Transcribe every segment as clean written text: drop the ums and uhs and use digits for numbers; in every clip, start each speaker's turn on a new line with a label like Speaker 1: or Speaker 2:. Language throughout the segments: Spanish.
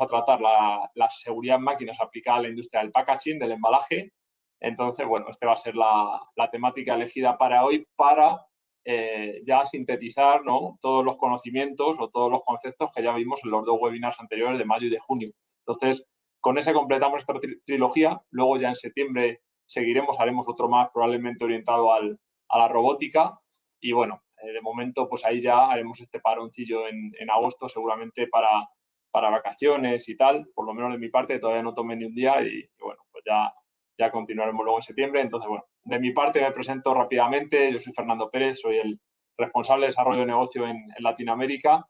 Speaker 1: a tratar la seguridad en máquinas aplicada a la industria del packaging, del embalaje. Entonces, bueno, esta va a ser la temática elegida para hoy para ya sintetizar, ¿no?, todos los conocimientos o todos los conceptos que ya vimos en los dos webinars anteriores de mayo y de junio. Entonces, con ese completamos esta trilogía. Luego ya en septiembre seguiremos, haremos otro más probablemente orientado a la robótica. Y bueno, de momento pues ahí ya haremos este paroncillo en agosto seguramente para vacaciones y tal. Por lo menos de mi parte todavía no tomé ni un día y bueno, pues ya continuaremos luego en septiembre. Entonces, bueno, de mi parte me presento rápidamente. Yo soy Fernando Pérez, soy el responsable de desarrollo de negocio en Latinoamérica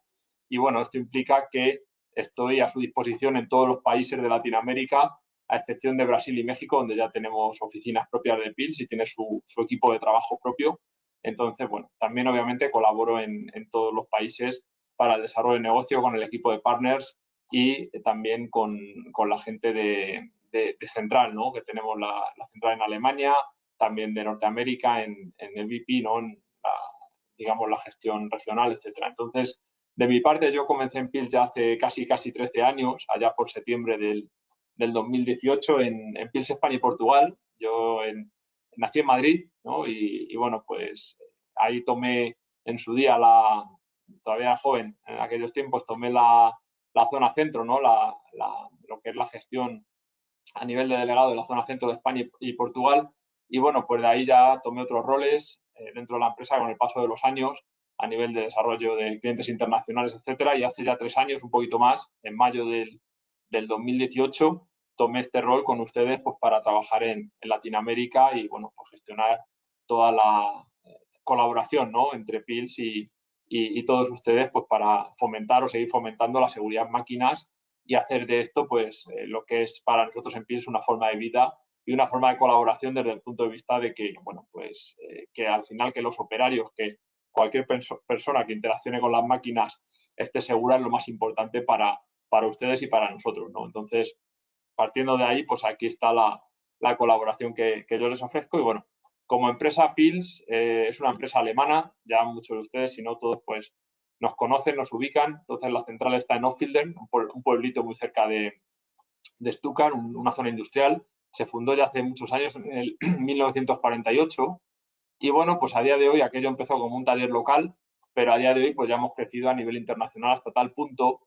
Speaker 1: y bueno, esto implica que estoy a su disposición en todos los países de Latinoamérica, a excepción de Brasil y México, donde ya tenemos oficinas propias de PILS y tiene su equipo de trabajo propio. Entonces, bueno, también obviamente colaboro en todos los países para el desarrollo de negocio con el equipo de partners y también con la gente de central, ¿no?, que tenemos la central en Alemania, también de Norteamérica en el VP, ¿no?, en digamos la gestión regional, etcétera. Entonces, de mi parte, yo comencé en PILS ya hace casi 13 años, allá por septiembre del 2018, en PILS España y Portugal. Yo nací en Madrid, ¿no?, y bueno, pues ahí tomé en su día todavía era joven, en aquellos tiempos tomé la zona centro, ¿no?, lo que es la gestión a nivel de delegado de la zona centro de España y Portugal. Y bueno, pues de ahí ya tomé otros roles dentro de la empresa con el paso de los años a nivel de desarrollo de clientes internacionales, etcétera. Y hace ya 3 años, un poquito más, en mayo del 2018, tomé este rol con ustedes pues para trabajar en Latinoamérica y bueno, pues gestionar toda la colaboración, ¿no?, entre PILS y todos ustedes pues para fomentar o seguir fomentando la seguridad en máquinas y hacer de esto pues lo que es para nosotros en PILS una forma de vida y una forma de colaboración desde el punto de vista de que, bueno, pues que al final que los operarios, que cualquier persona que interaccione con las máquinas esté segura es lo más importante para ustedes y para nosotros, ¿no? Entonces, partiendo de ahí, pues aquí está la colaboración que yo les ofrezco. Y bueno, como empresa PILS es una empresa alemana, ya muchos de ustedes, si no todos, pues nos conocen, nos ubican. Entonces la central está en Ophilden, un pueblito muy cerca de Stuttgart, una zona industrial. Se fundó ya hace muchos años, en el 1948. Y bueno, pues a día de hoy aquello empezó como un taller local, pero a día de hoy pues ya hemos crecido a nivel internacional hasta tal punto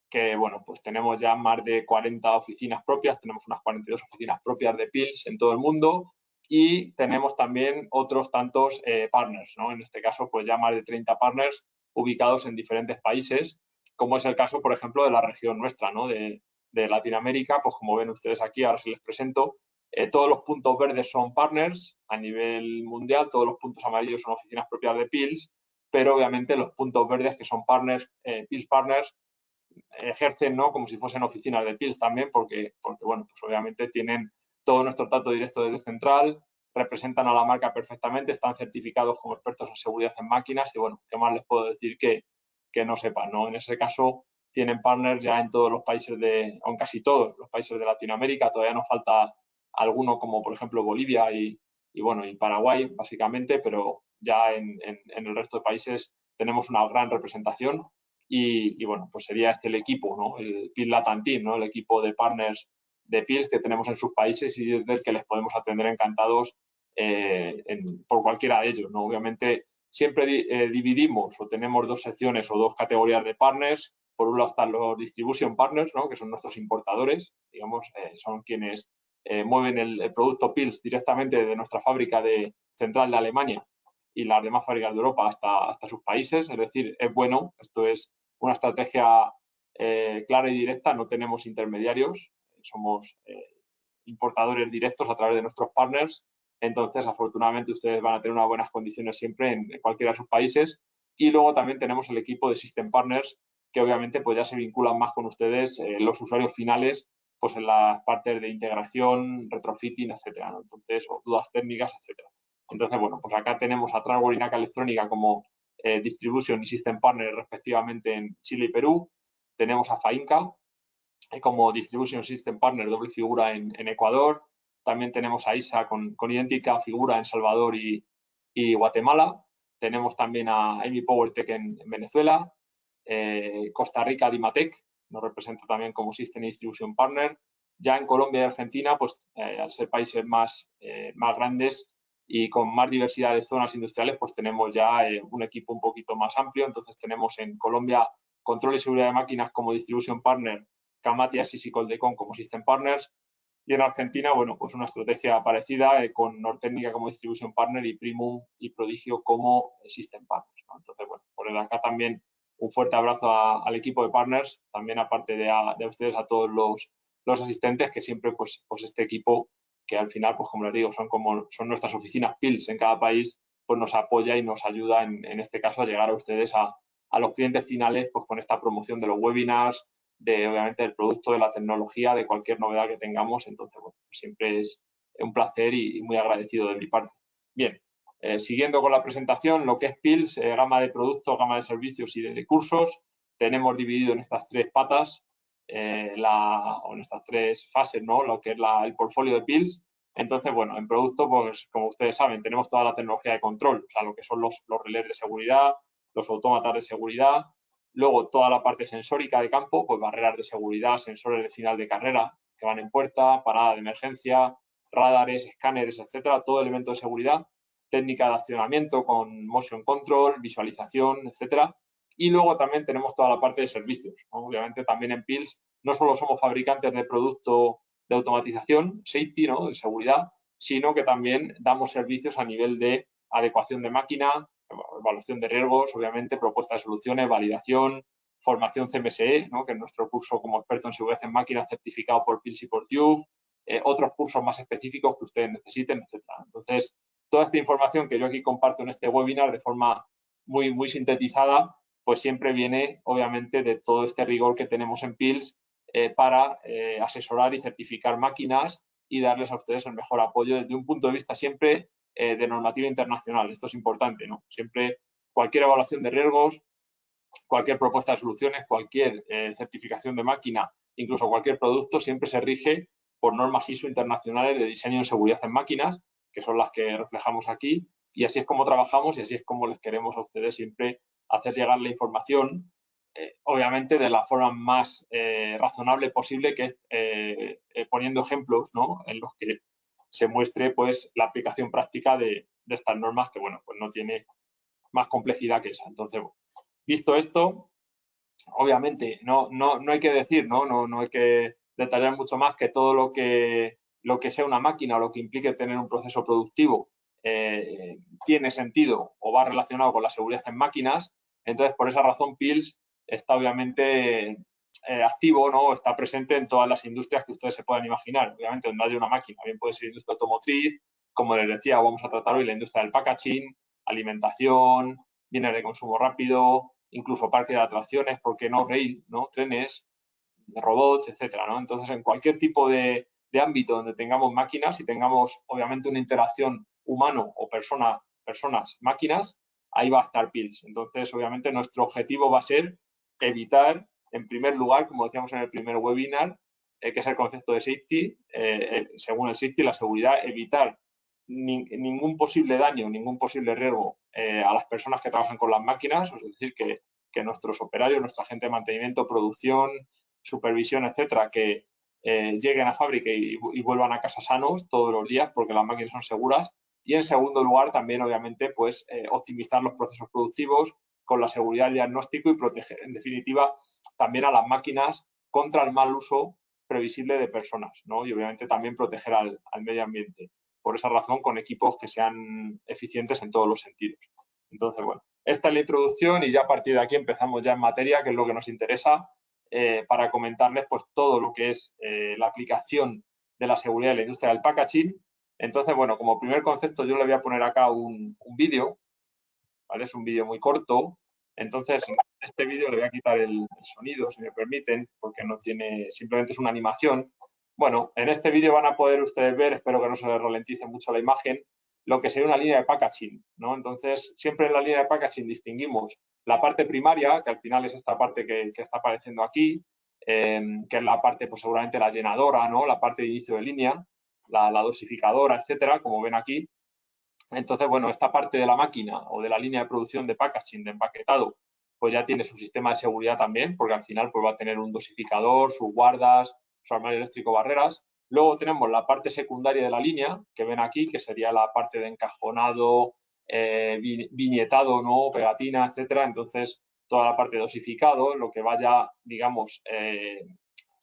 Speaker 1: que, bueno, pues tenemos ya más de 40 oficinas propias, tenemos unas 42 oficinas propias de PILS en todo el mundo y tenemos también otros tantos partners, ¿no? En este caso, pues ya más de 30 partners ubicados en diferentes países, como es el caso, por ejemplo, de la región nuestra, ¿no?, de Latinoamérica. Pues como ven ustedes aquí, ahora se les presento. Todos los puntos verdes son partners a nivel mundial, todos los puntos amarillos son oficinas propias de PILS, pero obviamente los puntos verdes, que son partners, PILS partners, ejercen, ¿no?, como si fuesen oficinas de PILS también, porque bueno, pues obviamente tienen todo nuestro trato directo desde central, representan a la marca perfectamente, están certificados como expertos en seguridad en máquinas y bueno, ¿qué más les puedo decir que no sepan, ¿no? En ese caso tienen partners ya en todos los países o en casi todos los países de Latinoamérica. Todavía nos falta alguno como por ejemplo Bolivia y Paraguay básicamente, pero ya en el resto de países tenemos una gran representación y bueno, pues sería este el equipo, ¿no?, el PILS Latam Team, ¿no?, el equipo de partners de PILS que tenemos en sus países y del que les podemos atender encantados por cualquiera de ellos, ¿no? Obviamente siempre dividimos o tenemos 2 secciones o 2 categorías de partners. Por un lado están los distribution partners, ¿no?, que son nuestros importadores, digamos, son quienes mueven el producto PILS directamente de nuestra fábrica central de Alemania y las demás fábricas de Europa hasta sus países. Es decir, es bueno, esto es una estrategia clara y directa, no tenemos intermediarios, somos importadores directos a través de nuestros partners. Entonces, afortunadamente, ustedes van a tener unas buenas condiciones siempre en cualquiera de sus países. Y luego también tenemos el equipo de System Partners, que obviamente pues ya se vinculan más con ustedes, los usuarios finales, pues en las partes de integración, retrofitting, etcétera, ¿no? Entonces, o dudas técnicas, etcétera. Entonces, bueno, pues acá tenemos a Tragor y NACA Electrónica como Distribution y System Partner respectivamente en Chile y Perú. Tenemos a FAINCA como Distribution System Partner, doble figura en Ecuador. También tenemos a ISA con idéntica figura en Salvador y Guatemala. Tenemos también a Amy PowerTech en Venezuela, Costa Rica Dimatec nos representa también como System Distribution Partner. Ya en Colombia y Argentina, pues al ser países más grandes y con más diversidad de zonas industriales, pues tenemos ya un equipo un poquito más amplio. Entonces tenemos en Colombia Control y Seguridad de Máquinas como Distribution Partner, Camati, Asys y Coldecon como System Partners. Y en Argentina, bueno, pues una estrategia parecida con Nortécnica como Distribution Partner y Primum y Prodigio como System Partners, ¿no? Entonces, bueno, por acá también un fuerte abrazo al equipo de partners, también aparte de ustedes, a todos los asistentes, que siempre, pues este equipo, que al final, pues como les digo, son nuestras oficinas PILS en cada país, pues nos apoya y nos ayuda en este caso a llegar a ustedes, a los clientes finales, pues con esta promoción de los webinars, obviamente del producto, de la tecnología, de cualquier novedad que tengamos. Entonces, bueno, pues siempre es un placer y muy agradecido de mi parte. Bien, siguiendo con la presentación, lo que es PILS, gama de productos, gama de servicios y de cursos, tenemos dividido en estas tres patas, o en estas tres fases, ¿no? Lo que es el portfolio de PILS. Entonces, bueno, en producto, pues como ustedes saben, tenemos toda la tecnología de control, o sea, lo que son los relés de seguridad, los autómatas de seguridad. Luego, toda la parte sensórica de campo, pues barreras de seguridad, sensores de final de carrera que van en puerta, parada de emergencia, radares, escáneres, etcétera, todo elemento de seguridad, técnica de accionamiento con motion control, visualización, etcétera. Y luego también tenemos toda la parte de servicios, ¿no? Obviamente también en PILS no solo somos fabricantes de producto de automatización, safety, ¿no? De seguridad, sino que también damos servicios a nivel de adecuación de máquina, evaluación de riesgos, obviamente, propuesta de soluciones, validación, formación CMSE, ¿no? Que es nuestro curso como experto en seguridad en máquinas certificado por PILS y por TÜV, otros cursos más específicos que ustedes necesiten, etcétera. Entonces, toda esta información que yo aquí comparto en este webinar de forma muy sintetizada, pues siempre viene, obviamente, de todo este rigor que tenemos en PILS para asesorar y certificar máquinas y darles a ustedes el mejor apoyo desde un punto de vista siempre de normativa internacional. Esto es importante, ¿no? Siempre cualquier evaluación de riesgos, cualquier propuesta de soluciones, cualquier certificación de máquina, incluso cualquier producto, siempre se rige por normas ISO internacionales de diseño de seguridad en máquinas, que son las que reflejamos aquí, y así es como trabajamos y así es como les queremos a ustedes siempre hacer llegar la información, obviamente de la forma más razonable posible, que es poniendo ejemplos, ¿no? En los que se muestre pues la aplicación práctica de estas normas, que bueno, pues no tiene más complejidad que esa. Entonces, visto esto, obviamente no hay que decir, no hay que detallar mucho más que todo lo que sea una máquina o lo que implique tener un proceso productivo tiene sentido o va relacionado con la seguridad en máquinas. Entonces, por esa razón, PILS está obviamente activo, ¿no? Está presente en todas las industrias que ustedes se puedan imaginar. Obviamente, donde haya una máquina, bien puede ser industria automotriz, como les decía, vamos a tratar hoy la industria del packaging, alimentación, bienes de consumo rápido, incluso parque de atracciones, ¿por qué no rail, ¿no? Trenes, robots, etcétera, ¿no? Entonces, en cualquier tipo de ámbito donde tengamos máquinas y tengamos, obviamente, una interacción humano o personas, máquinas, ahí va a estar PILS. Entonces, obviamente, nuestro objetivo va a ser evitar, en primer lugar, como decíamos en el primer webinar, que es el concepto de safety, según el safety, la seguridad, evitar ningún posible daño, ningún posible riesgo a las personas que trabajan con las máquinas, es decir, que nuestros operarios, nuestra gente de mantenimiento, producción, supervisión, etcétera, que lleguen a fábrica y vuelvan a casa sanos todos los días porque las máquinas son seguras. Y en segundo lugar, también, obviamente, pues optimizar los procesos productivos con la seguridad del diagnóstico y proteger, en definitiva, también a las máquinas contra el mal uso previsible de personas, ¿no? Y obviamente también proteger al medio ambiente. Por esa razón, con equipos que sean eficientes en todos los sentidos. Entonces, bueno, esta es la introducción y ya a partir de aquí empezamos ya en materia, que es lo que nos interesa, para comentarles pues todo lo que es la aplicación de la seguridad en la industria del packaging. Entonces, bueno, como primer concepto yo le voy a poner acá un vídeo, ¿vale? Es un vídeo muy corto. Entonces, en este vídeo le voy a quitar el sonido, si me permiten, porque no tiene, simplemente es una animación. Bueno, en este vídeo van a poder ustedes ver, espero que no se les ralentice mucho la imagen, lo que sería una línea de packaging, ¿no? Entonces, siempre en la línea de packaging distinguimos la parte primaria, que al final es esta parte que está apareciendo aquí, que es la parte, pues seguramente la llenadora, ¿no? La parte de inicio de línea, la dosificadora, etcétera, como ven aquí. Entonces, bueno, esta parte de la máquina o de la línea de producción de packaging, de empaquetado, pues ya tiene su sistema de seguridad también, porque al final pues va a tener un dosificador, sus guardas, su armario eléctrico, barreras. Luego tenemos la parte secundaria de la línea, que ven aquí, que sería la parte de encajonado, viñetado, ¿no? Pegatina, etcétera. Entonces, toda la parte de dosificado, lo que vaya, digamos,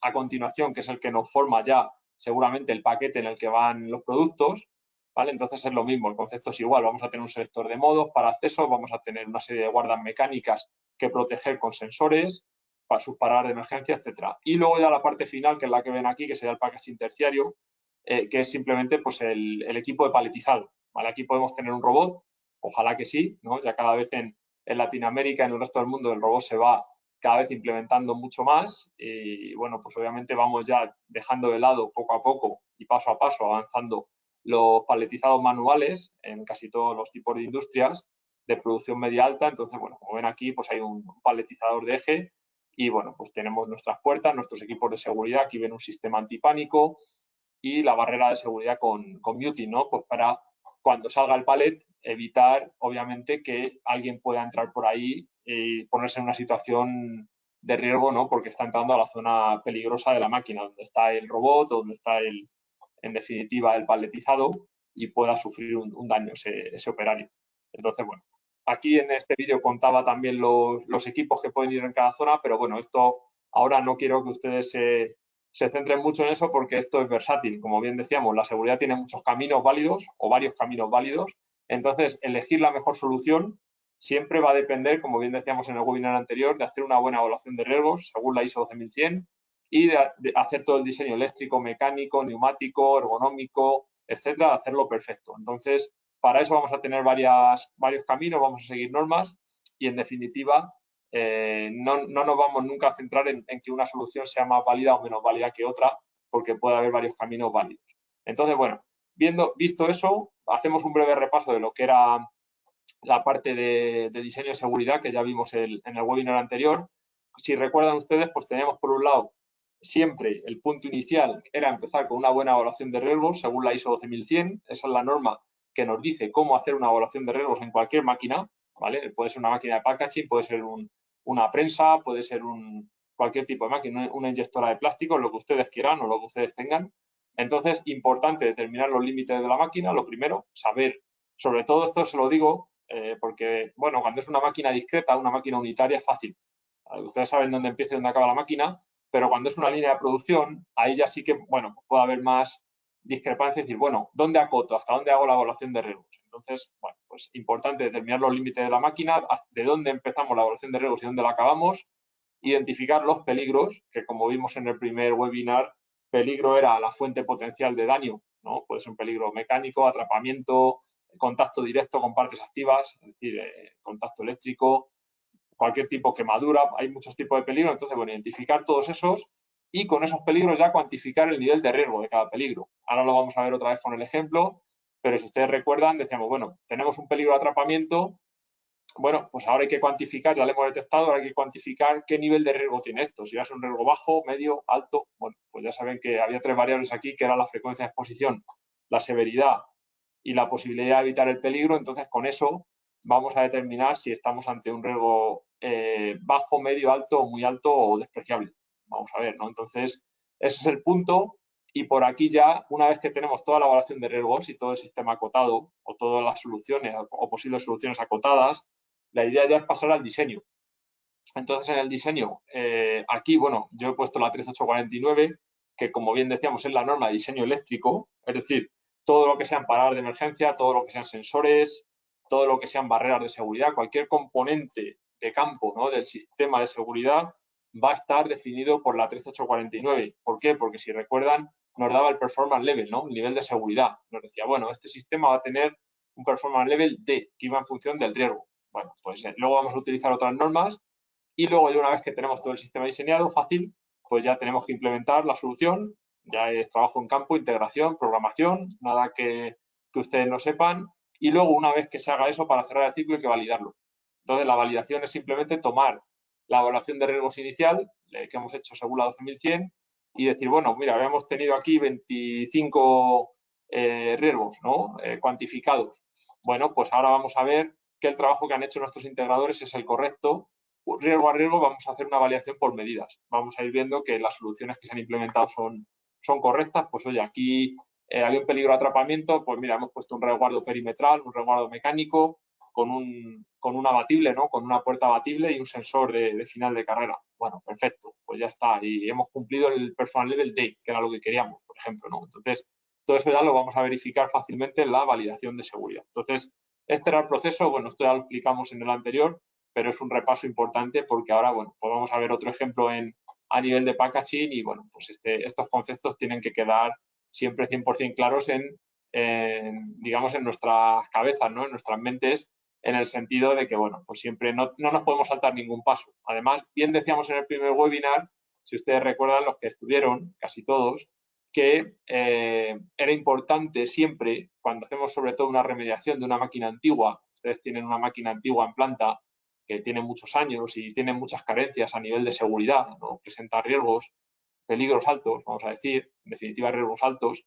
Speaker 1: a continuación, que es el que nos forma ya seguramente el paquete en el que van los productos, ¿vale? Entonces es lo mismo, el concepto es igual, vamos a tener un selector de modos para acceso, vamos a tener una serie de guardas mecánicas que proteger con sensores para sus paradas de emergencia, etcétera. Y luego ya la parte final, que es la que ven aquí, que sería el packaging terciario, que es simplemente pues el equipo de paletizado, ¿vale? Aquí podemos tener un robot, ojalá que sí, ¿no? Ya cada vez en Latinoamérica, en el resto del mundo, el robot se va cada vez implementando mucho más y bueno, pues obviamente vamos ya dejando de lado poco a poco y paso a paso avanzando los paletizados manuales en casi todos los tipos de industrias de producción media alta. Entonces, bueno, como ven aquí, pues hay un paletizador de eje y bueno, pues tenemos nuestras puertas, nuestros equipos de seguridad. Aquí ven un sistema antipánico y la barrera de seguridad con muting, ¿no? Pues para cuando salga el pallet, evitar, obviamente, que alguien pueda entrar por ahí y ponerse en una situación de riesgo, ¿no? Porque está entrando a la zona peligrosa de la máquina, donde está el robot, donde está en definitiva, el paletizado y pueda sufrir un daño ese operario. Entonces, bueno, aquí en este vídeo contaba también los equipos que pueden ir en cada zona, pero bueno, esto ahora no quiero que ustedes se centren mucho en eso porque esto es versátil. Como bien decíamos, la seguridad tiene muchos caminos válidos o varios caminos válidos. Entonces, elegir la mejor solución siempre va a depender, como bien decíamos en el webinar anterior, de hacer una buena evaluación de riesgos según la ISO 12100 y de hacer todo el diseño eléctrico, mecánico, neumático, ergonómico, etcétera, hacerlo perfecto. Entonces, para eso vamos a tener varios caminos, vamos a seguir normas y, en definitiva, no nos vamos nunca a centrar en que una solución sea más válida o menos válida que otra, porque puede haber varios caminos válidos. Entonces, bueno, visto eso, hacemos un breve repaso de lo que era la parte de diseño de seguridad que ya vimos en el webinar anterior. Si recuerdan ustedes, pues teníamos por un lado siempre el punto inicial era empezar con una buena evaluación de riesgos según la ISO 12100. Esa es la norma que nos dice cómo hacer una evaluación de riesgos en cualquier máquina, ¿vale? Puede ser una máquina de packaging, puede ser una prensa, puede ser cualquier tipo de máquina, una inyectora de plástico, lo que ustedes quieran o lo que ustedes tengan. Entonces, importante determinar los límites de la máquina, lo primero, saber, sobre todo esto se lo digo porque, bueno, cuando es una máquina discreta, una máquina unitaria es fácil. Ustedes saben dónde empieza y dónde acaba la máquina, pero cuando es una línea de producción, ahí ya sí que, bueno, puede haber más discrepancia, es decir, bueno, ¿dónde acoto? ¿Hasta dónde hago la evaluación de riesgos? Entonces, bueno, pues importante determinar los límites de la máquina, de dónde empezamos la evaluación de riesgos y dónde la acabamos, identificar los peligros, que como vimos en el primer webinar, peligro era la fuente potencial de daño, ¿no? Puede ser un peligro mecánico, atrapamiento, contacto directo con partes activas, es decir, contacto eléctrico, cualquier tipo de quemadura, hay muchos tipos de peligro. Entonces, bueno, identificar todos esos y con esos peligros ya cuantificar el nivel de riesgo de cada peligro. Ahora lo vamos a ver otra vez con el ejemplo, pero si ustedes recuerdan, decíamos, bueno, tenemos un peligro de atrapamiento, bueno, pues ahora hay que cuantificar, ya lo hemos detectado, ahora hay que cuantificar qué nivel de riesgo tiene esto, si va a ser un riesgo bajo, medio, alto. Bueno, pues ya saben que había 3 variables aquí, que era la frecuencia de exposición, la severidad y la posibilidad de evitar el peligro. Entonces, con eso vamos a determinar si estamos ante un riesgo bajo, medio, alto, muy alto o despreciable. Vamos a ver, ¿no? Entonces, ese es el punto. Y por aquí ya, una vez que tenemos toda la evaluación de riesgos y todo el sistema acotado o todas las soluciones o posibles soluciones acotadas, la idea ya es pasar al diseño. Entonces, en el diseño, aquí, bueno, yo he puesto la 13849, que como bien decíamos es la norma de diseño eléctrico, es decir, todo lo que sean paradas de emergencia, todo lo que sean sensores, todo lo que sean barreras de seguridad, cualquier componente de campo, ¿no?, del sistema de seguridad va a estar definido por la 13849. ¿Por qué? Porque si recuerdan, nos daba el performance level, ¿no?, el nivel de seguridad. Nos decía, bueno, este sistema va a tener un performance level D, que iba en función del riesgo. Bueno, pues luego vamos a utilizar otras normas y luego, ya una vez que tenemos todo el sistema diseñado, fácil, pues ya tenemos que implementar la solución. Ya es trabajo en campo, integración, programación, nada que ustedes no sepan. Y luego, una vez que se haga eso, para cerrar el ciclo hay que validarlo. Entonces, la validación es simplemente tomar la evaluación de riesgos inicial que hemos hecho según la 12100 y decir, bueno, mira, habíamos tenido aquí 25 riesgos, ¿no?, cuantificados. Bueno, pues ahora vamos a ver que el trabajo que han hecho nuestros integradores es el correcto riesgo a riesgo vamos a hacer una validación por medidas. Vamos a ir viendo que las soluciones que se han implementado son correctas. Pues oye, aquí había un peligro de atrapamiento, pues mira, hemos puesto un resguardo perimetral, un resguardo mecánico, con un abatible, ¿no? Con una puerta abatible y un sensor de final de carrera. Bueno, perfecto, pues ya está. Y hemos cumplido el personal level date, que era lo que queríamos, por ejemplo, ¿no? Entonces, todo eso ya lo vamos a verificar fácilmente en la validación de seguridad. Entonces, este era el proceso, bueno, esto ya lo explicamos en el anterior, pero es un repaso importante porque ahora, bueno, pues vamos a ver otro ejemplo a nivel de packaging y, bueno, pues estos conceptos tienen que quedar siempre 100% claros digamos, en nuestras cabezas, ¿no? En nuestras mentes, en el sentido de que, bueno, pues siempre no nos podemos saltar ningún paso. Además, bien decíamos en el primer webinar, si ustedes recuerdan, los que estuvieron, casi todos, que era importante siempre, cuando hacemos sobre todo una remediación de una máquina antigua, ustedes tienen una máquina antigua en planta que tiene muchos años y tiene muchas carencias a nivel de seguridad, ¿no? Presenta riesgos, peligros altos, vamos a decir, en definitiva riesgos altos.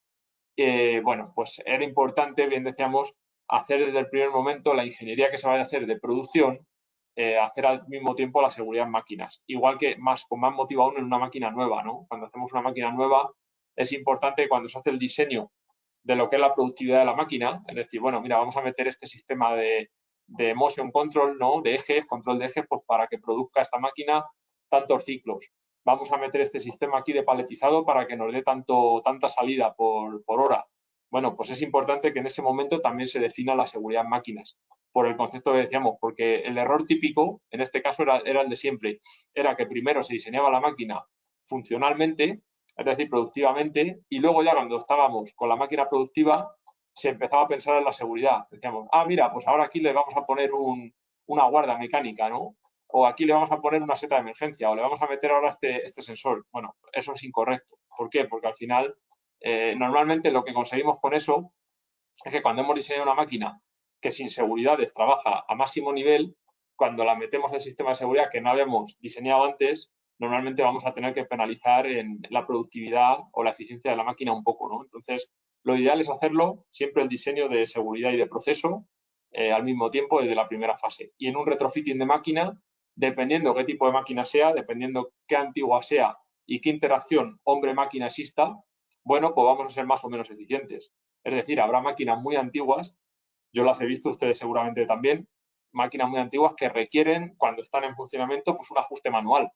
Speaker 1: Bueno, pues era importante, bien decíamos, hacer desde el primer momento la ingeniería que se vaya a hacer de producción, hacer al mismo tiempo la seguridad en máquinas. Igual que con más motivo aún en una máquina nueva, ¿no? Cuando hacemos una máquina nueva, es importante cuando se hace el diseño de lo que es la productividad de la máquina, es decir, bueno, mira, vamos a meter este sistema de motion control, ¿no? De ejes, control de ejes, pues para que produzca esta máquina tantos ciclos. Vamos a meter este sistema aquí de paletizado para que nos dé tanta salida por hora. Bueno, pues es importante que en ese momento también se defina la seguridad en máquinas, por el concepto que decíamos, porque el error típico, en este caso era el de siempre, era que primero se diseñaba la máquina funcionalmente, es decir, productivamente, y luego ya cuando estábamos con la máquina productiva se empezaba a pensar en la seguridad. Decíamos, mira, pues ahora aquí le vamos a poner una guarda mecánica, ¿no? O aquí le vamos a poner una seta de emergencia, o le vamos a meter ahora este sensor. Bueno, eso es incorrecto. ¿Por qué? Porque al final, normalmente lo que conseguimos con eso es que cuando hemos diseñado una máquina que sin seguridades trabaja a máximo nivel, cuando la metemos en el sistema de seguridad que no habíamos diseñado antes, normalmente vamos a tener que penalizar en la productividad o la eficiencia de la máquina un poco, ¿no? Entonces, lo ideal es hacerlo siempre el diseño de seguridad y de proceso al mismo tiempo desde la primera fase. Y en un retrofitting de máquina, dependiendo qué tipo de máquina sea, dependiendo qué antigua sea y qué interacción hombre-máquina exista, bueno, pues vamos a ser más o menos eficientes. Es decir, habrá máquinas muy antiguas, yo las he visto, ustedes seguramente también, máquinas muy antiguas que requieren, cuando están en funcionamiento, pues un ajuste manual.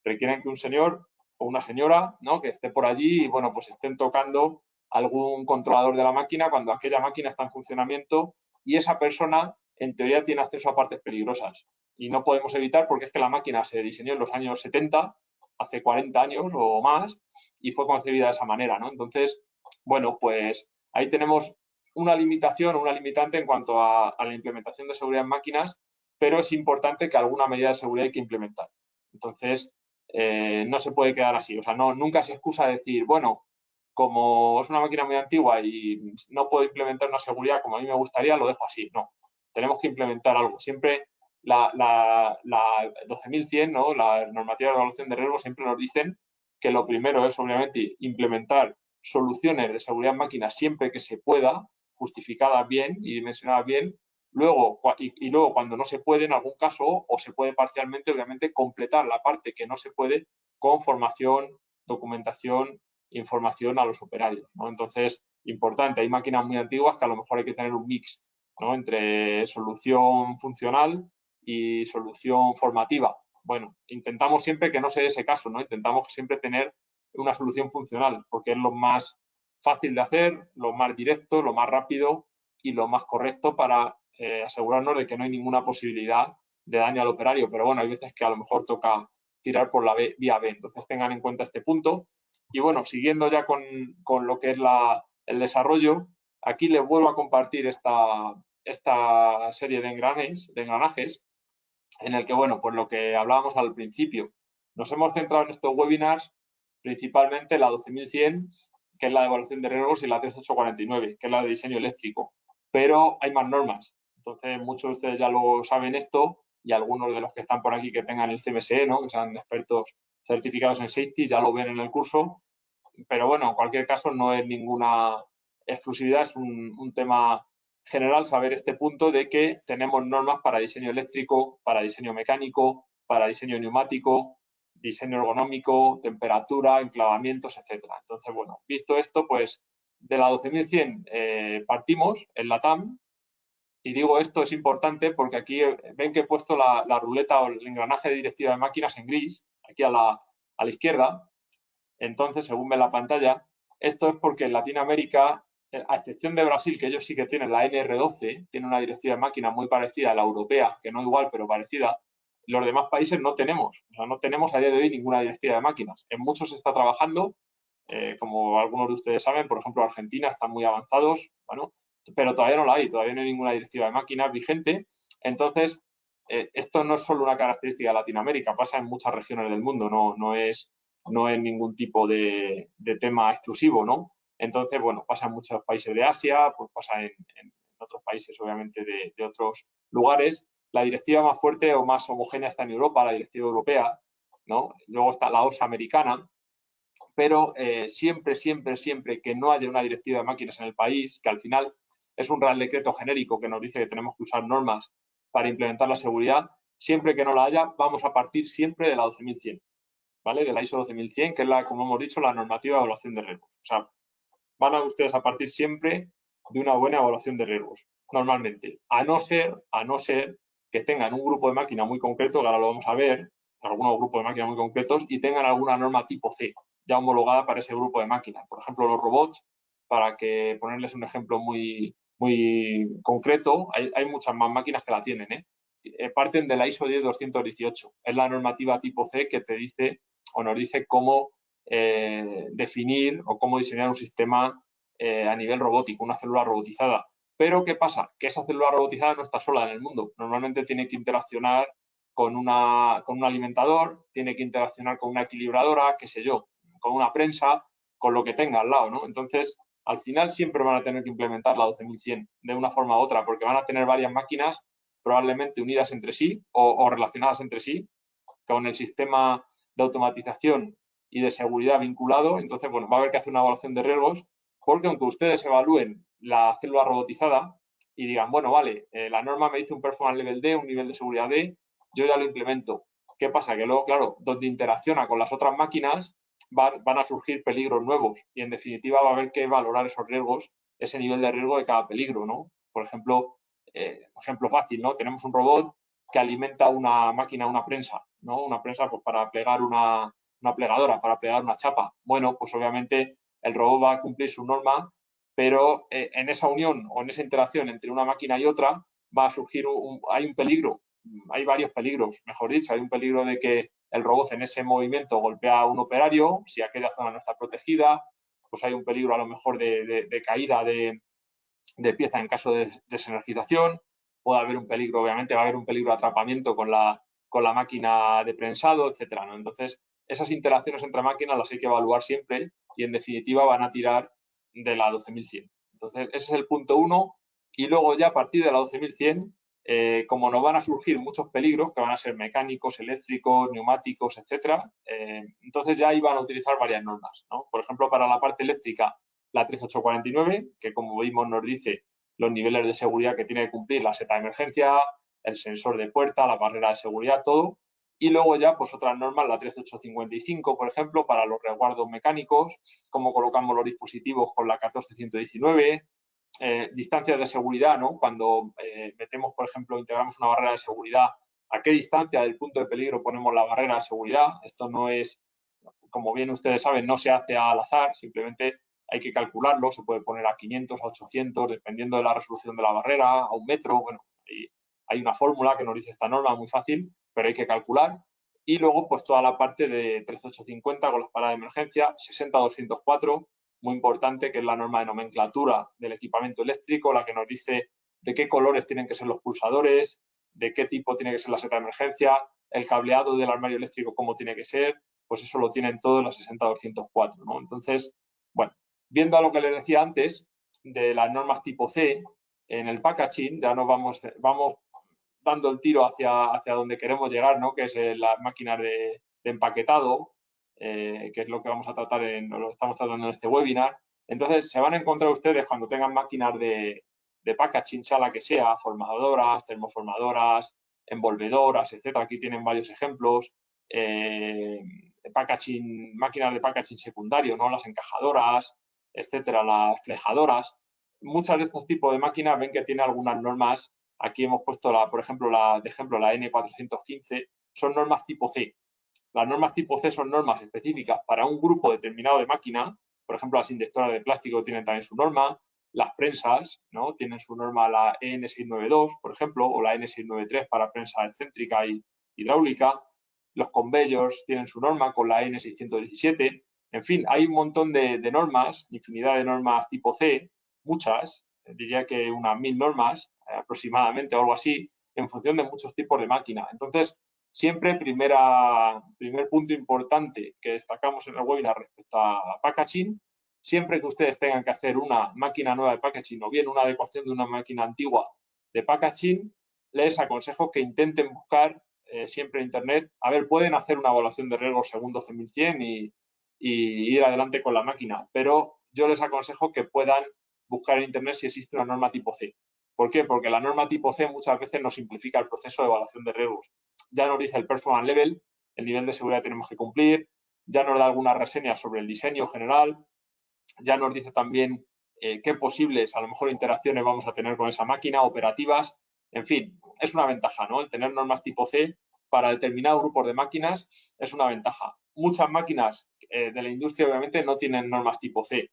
Speaker 1: Requieren que un señor o una señora, ¿no? Que esté por allí y, bueno, pues estén tocando algún controlador de la máquina cuando aquella máquina está en funcionamiento y esa persona, en teoría, tiene acceso a partes peligrosas. Y no podemos evitar porque es que la máquina se diseñó en los años 70, hace 40 años o más, y fue concebida de esa manera, ¿no? Entonces, bueno, pues ahí tenemos una limitación o una limitante en cuanto a la implementación de seguridad en máquinas, pero es importante que alguna medida de seguridad hay que implementar. Entonces, no se puede quedar así. O sea, nunca se excusa decir, bueno, como es una máquina muy antigua y no puedo implementar una seguridad como a mí me gustaría, lo dejo así. No, tenemos que implementar algo. Siempre la 12.100, ¿no? La normativa de evaluación de riesgo siempre nos dicen que lo primero es, obviamente, implementar soluciones de seguridad en máquinas siempre que se pueda, justificadas bien y dimensionadas bien. Luego, luego, cuando no se puede, en algún caso, o se puede parcialmente, obviamente, completar la parte que no se puede con formación, documentación, información a los operarios, ¿no? Entonces, importante, hay máquinas muy antiguas que a lo mejor hay que tener un mix, ¿no? Entre solución funcional y solución formativa. Bueno, intentamos siempre que no sea ese caso, ¿no? Intentamos siempre tener una solución funcional, porque es lo más fácil de hacer, lo más directo, lo más rápido y lo más correcto para asegurarnos de que no hay ninguna posibilidad de daño al operario. Pero bueno, hay veces que a lo mejor toca tirar por la vía B. Entonces tengan en cuenta este punto. Y bueno, siguiendo ya con lo que es el desarrollo, aquí les vuelvo a compartir esta serie de engranajes en el que, bueno, pues lo que hablábamos al principio, nos hemos centrado en estos webinars principalmente la 12.100, que es la de evaluación de riesgos, y la 13849, que es la de diseño eléctrico. Pero hay más normas. Entonces, muchos de ustedes ya lo saben esto y algunos de los que están por aquí que tengan el CMSE, ¿no? Que sean expertos certificados en safety, ya lo ven en el curso. Pero bueno, en cualquier caso, no es ninguna exclusividad, es un tema general saber este punto de que tenemos normas para diseño eléctrico, para diseño mecánico, para diseño neumático, diseño ergonómico, temperatura, enclavamientos, etcétera. Entonces, bueno, visto esto, pues de la 12100 partimos en la TAM, y digo esto es importante porque aquí ven que he puesto la ruleta o el engranaje de directiva de máquinas en gris, aquí a la izquierda. Entonces, según ve la pantalla, esto es porque en Latinoamérica, a excepción de Brasil, que ellos sí que tienen la NR12, tiene una directiva de máquinas muy parecida a la europea, que no igual, pero parecida, los demás países no tenemos. O sea, no tenemos a día de hoy ninguna directiva de máquinas. En muchos se está trabajando, como algunos de ustedes saben, por ejemplo, Argentina están muy avanzados, bueno, pero todavía no la hay, todavía no hay ninguna directiva de máquinas vigente. Entonces, esto no es solo una característica de Latinoamérica, pasa en muchas regiones del mundo, no es ningún tipo de tema exclusivo, ¿no? Entonces, bueno, pasa en muchos países de Asia, pues pasa en otros países, obviamente, de otros lugares. La directiva más fuerte o más homogénea está en Europa, la directiva europea, ¿no? Luego está la OSA americana, pero siempre que no haya una directiva de máquinas en el país, que al final es un real decreto genérico que nos dice que tenemos que usar normas para implementar la seguridad, siempre que no la haya, vamos a partir siempre de la 12100. ¿Vale? De la ISO 12100, que es la, como hemos dicho, la normativa de evaluación de riesgos. O sea, van a ustedes a partir siempre de una buena evaluación de riesgos, normalmente. A no ser que tengan un grupo de máquina muy concreto, que ahora lo vamos a ver, algunos grupos de máquina muy concretos, y tengan alguna norma tipo C, ya homologada para ese grupo de máquinas. Por ejemplo, los robots, para que ponerles un ejemplo muy concreto, hay muchas más máquinas que la tienen, parten de la ISO 10218. Es la normativa tipo C que te dice o nos dice cómo definir o cómo diseñar un sistema a nivel robótico, una célula robotizada. Pero, ¿qué pasa? Que esa célula robotizada no está sola en el mundo. Normalmente tiene que interaccionar con un alimentador, tiene que interaccionar con una equilibradora, qué sé yo, con una prensa, con lo que tenga al lado, ¿no? Entonces, al final siempre van a tener que implementar la 12100 de una forma u otra, porque van a tener varias máquinas probablemente unidas entre sí o relacionadas entre sí, con el sistema de automatización y de seguridad vinculado. Entonces, bueno, va a haber que hacer una evaluación de riesgos, porque aunque ustedes evalúen la célula robotizada y digan, bueno, vale, la norma me dice un performance level D, un nivel de seguridad D, yo ya lo implemento. ¿Qué pasa? Que luego, claro, donde interacciona con las otras máquinas, van a surgir peligros nuevos y, en definitiva, va a haber que valorar esos riesgos, ese nivel de riesgo de cada peligro, ¿no? Por ejemplo, ejemplo fácil, ¿no? Tenemos un robot que alimenta una máquina, una prensa, ¿no? Una prensa pues, para plegar una plegadora, para plegar una chapa. Bueno, pues obviamente el robot va a cumplir su norma, pero en esa unión o en esa interacción entre una máquina y otra va a surgir hay un peligro, hay varios peligros, mejor dicho, hay un peligro de que el robot en ese movimiento golpea a un operario, si aquella zona no está protegida, pues hay un peligro a lo mejor de caída de pieza en caso de desenergización, puede haber un peligro, obviamente va a haber un peligro de atrapamiento con la máquina de prensado, etcétera, ¿no? Entonces, esas interacciones entre máquinas las hay que evaluar siempre y, en definitiva, van a tirar de la 12100. Entonces, ese es el punto 1 y luego ya a partir de la 12100, como nos van a surgir muchos peligros, que van a ser mecánicos, eléctricos, neumáticos, etcétera, entonces ya ahí van a utilizar varias normas, ¿no? Por ejemplo, para la parte eléctrica, la 13849, que como vimos nos dice los niveles de seguridad que tiene que cumplir la seta de emergencia, el sensor de puerta, la barrera de seguridad, todo. Y luego ya, pues otras normas, la 13855, por ejemplo, para los resguardos mecánicos, cómo colocamos los dispositivos con la 14119, distancias de seguridad, ¿no? Cuando metemos, por ejemplo, integramos una barrera de seguridad, ¿a qué distancia del punto de peligro ponemos la barrera de seguridad? Esto no es, como bien ustedes saben, no se hace al azar, simplemente hay que calcularlo, se puede poner a 500, a 800, dependiendo de la resolución de la barrera, a 1 metro, bueno, hay una fórmula que nos dice esta norma, muy fácil, pero hay que calcular. Y luego, pues toda la parte de 13850 con las paradas de emergencia, 60204, muy importante, que es la norma de nomenclatura del equipamiento eléctrico, la que nos dice de qué colores tienen que ser los pulsadores, de qué tipo tiene que ser la seta de emergencia, el cableado del armario eléctrico cómo tiene que ser, pues eso lo tienen todo en la 60204, ¿no? Entonces, bueno, viendo a lo que les decía antes de las normas tipo C, en el packaging ya nos vamos dando el tiro hacia donde queremos llegar, ¿no? Que es las máquinas de empaquetado, que es lo que vamos a tratar lo estamos tratando en este webinar. Entonces, se van a encontrar ustedes cuando tengan máquinas de packaging, sea la que sea, formadoras, termoformadoras, envolvedoras, etcétera. Aquí tienen varios ejemplos. Packaging, máquinas de packaging secundario, ¿no? Las encajadoras, etcétera, las flejadoras. Muchas de estos tipos de máquinas ven que tienen algunas normas. Aquí hemos puesto, por ejemplo, la N415, son normas tipo C. Las normas tipo C son normas específicas para un grupo determinado de máquina. Por ejemplo, las inyectoras de plástico tienen también su norma. Las prensas, ¿no? Tienen su norma la EN692, por ejemplo, o la N693 para prensa excéntrica y hidráulica. Los conveyors tienen su norma con la N617. En fin, hay un montón de normas, infinidad de normas tipo C, muchas, diría que unas 1000 normas aproximadamente o algo así, en función de muchos tipos de máquina. Entonces, siempre primer punto importante que destacamos en el webinar respecto a packaging, siempre que ustedes tengan que hacer una máquina nueva de packaging o bien una adecuación de una máquina antigua de packaging, les aconsejo que intenten buscar siempre en internet. A ver, pueden hacer una evaluación de riesgos según 12100 y ir adelante con la máquina, pero yo les aconsejo que puedan buscar en internet si existe una norma tipo C. ¿Por qué? Porque la norma tipo C muchas veces nos simplifica el proceso de evaluación de riesgos. Ya nos dice el performance level, el nivel de seguridad que tenemos que cumplir, ya nos da algunas reseñas sobre el diseño general, ya nos dice también qué posibles, a lo mejor, interacciones vamos a tener con esa máquina, operativas. En fin, es una ventaja, ¿no? El tener normas tipo C para determinados grupos de máquinas es una ventaja. Muchas máquinas de la industria, obviamente, no tienen normas tipo C.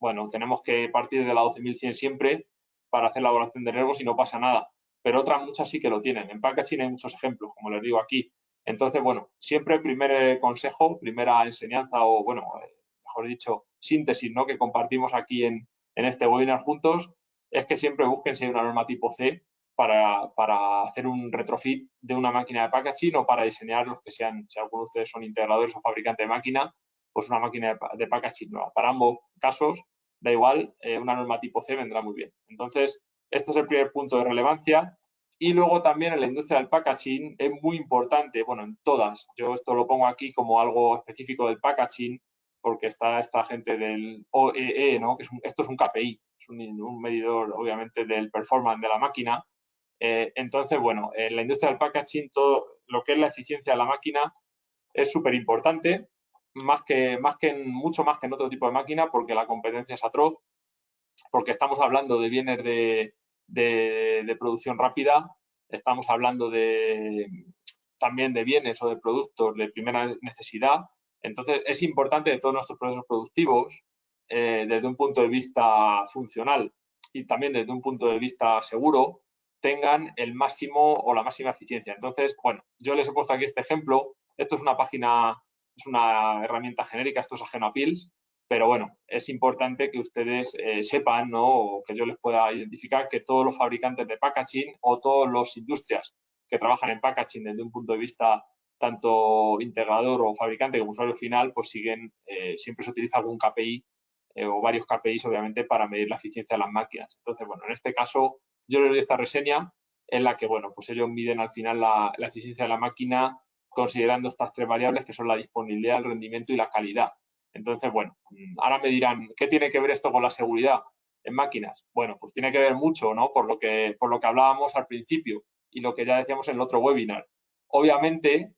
Speaker 1: Bueno, tenemos que partir de la 12100 siempre para hacer la evaluación de riesgos y no pasa nada. Pero otras muchas sí que lo tienen. En packaging hay muchos ejemplos, como les digo aquí. Entonces, bueno, siempre el primer consejo, primera enseñanza o, bueno, mejor dicho, síntesis, ¿no? Que compartimos aquí en este webinar juntos, es que siempre busquen si hay una norma tipo C para hacer un retrofit de una máquina de packaging o para diseñar los que sean, si algunos de ustedes son integradores o fabricantes de máquina, pues una máquina de packaging nueva. Para ambos casos, da igual, una norma tipo C vendrá muy bien. Entonces, este es el primer punto de relevancia. Y luego también en la industria del packaging es muy importante, bueno, en todas, yo esto lo pongo aquí como algo específico del packaging, porque está esta gente del OEE, ¿no? Que esto es un KPI, es un medidor, obviamente, del performance de la máquina. Entonces, bueno, en la industria del packaging, todo lo que es la eficiencia de la máquina es súper importante, mucho más que en otro tipo de máquina, porque la competencia es atroz, porque estamos hablando de bienes de producción rápida, estamos hablando también de bienes o de productos de primera necesidad. Entonces, es importante de todos nuestros procesos productivos, desde un punto de vista funcional y también desde un punto de vista seguro, tengan el máximo o la máxima eficiencia. Entonces, bueno, yo les he puesto aquí este ejemplo. Esto es una página, es una herramienta genérica, esto es ajeno a Pills, pero bueno, es importante que ustedes sepan, ¿no? O que yo les pueda identificar que todos los fabricantes de packaging o todas las industrias que trabajan en packaging desde un punto de vista tanto integrador o fabricante como usuario final, pues siguen, siempre se utiliza algún KPI o varios KPIs, obviamente, para medir la eficiencia de las máquinas. Entonces, bueno, en este caso, yo les doy esta reseña en la que, bueno, pues ellos miden al final la eficiencia de la máquina considerando estas tres variables que son la disponibilidad, el rendimiento y la calidad. Entonces, bueno, ahora me dirán, ¿qué tiene que ver esto con la seguridad en máquinas? Bueno, pues tiene que ver mucho, ¿no? Por lo que hablábamos al principio y lo que ya decíamos en el otro webinar. Obviamente,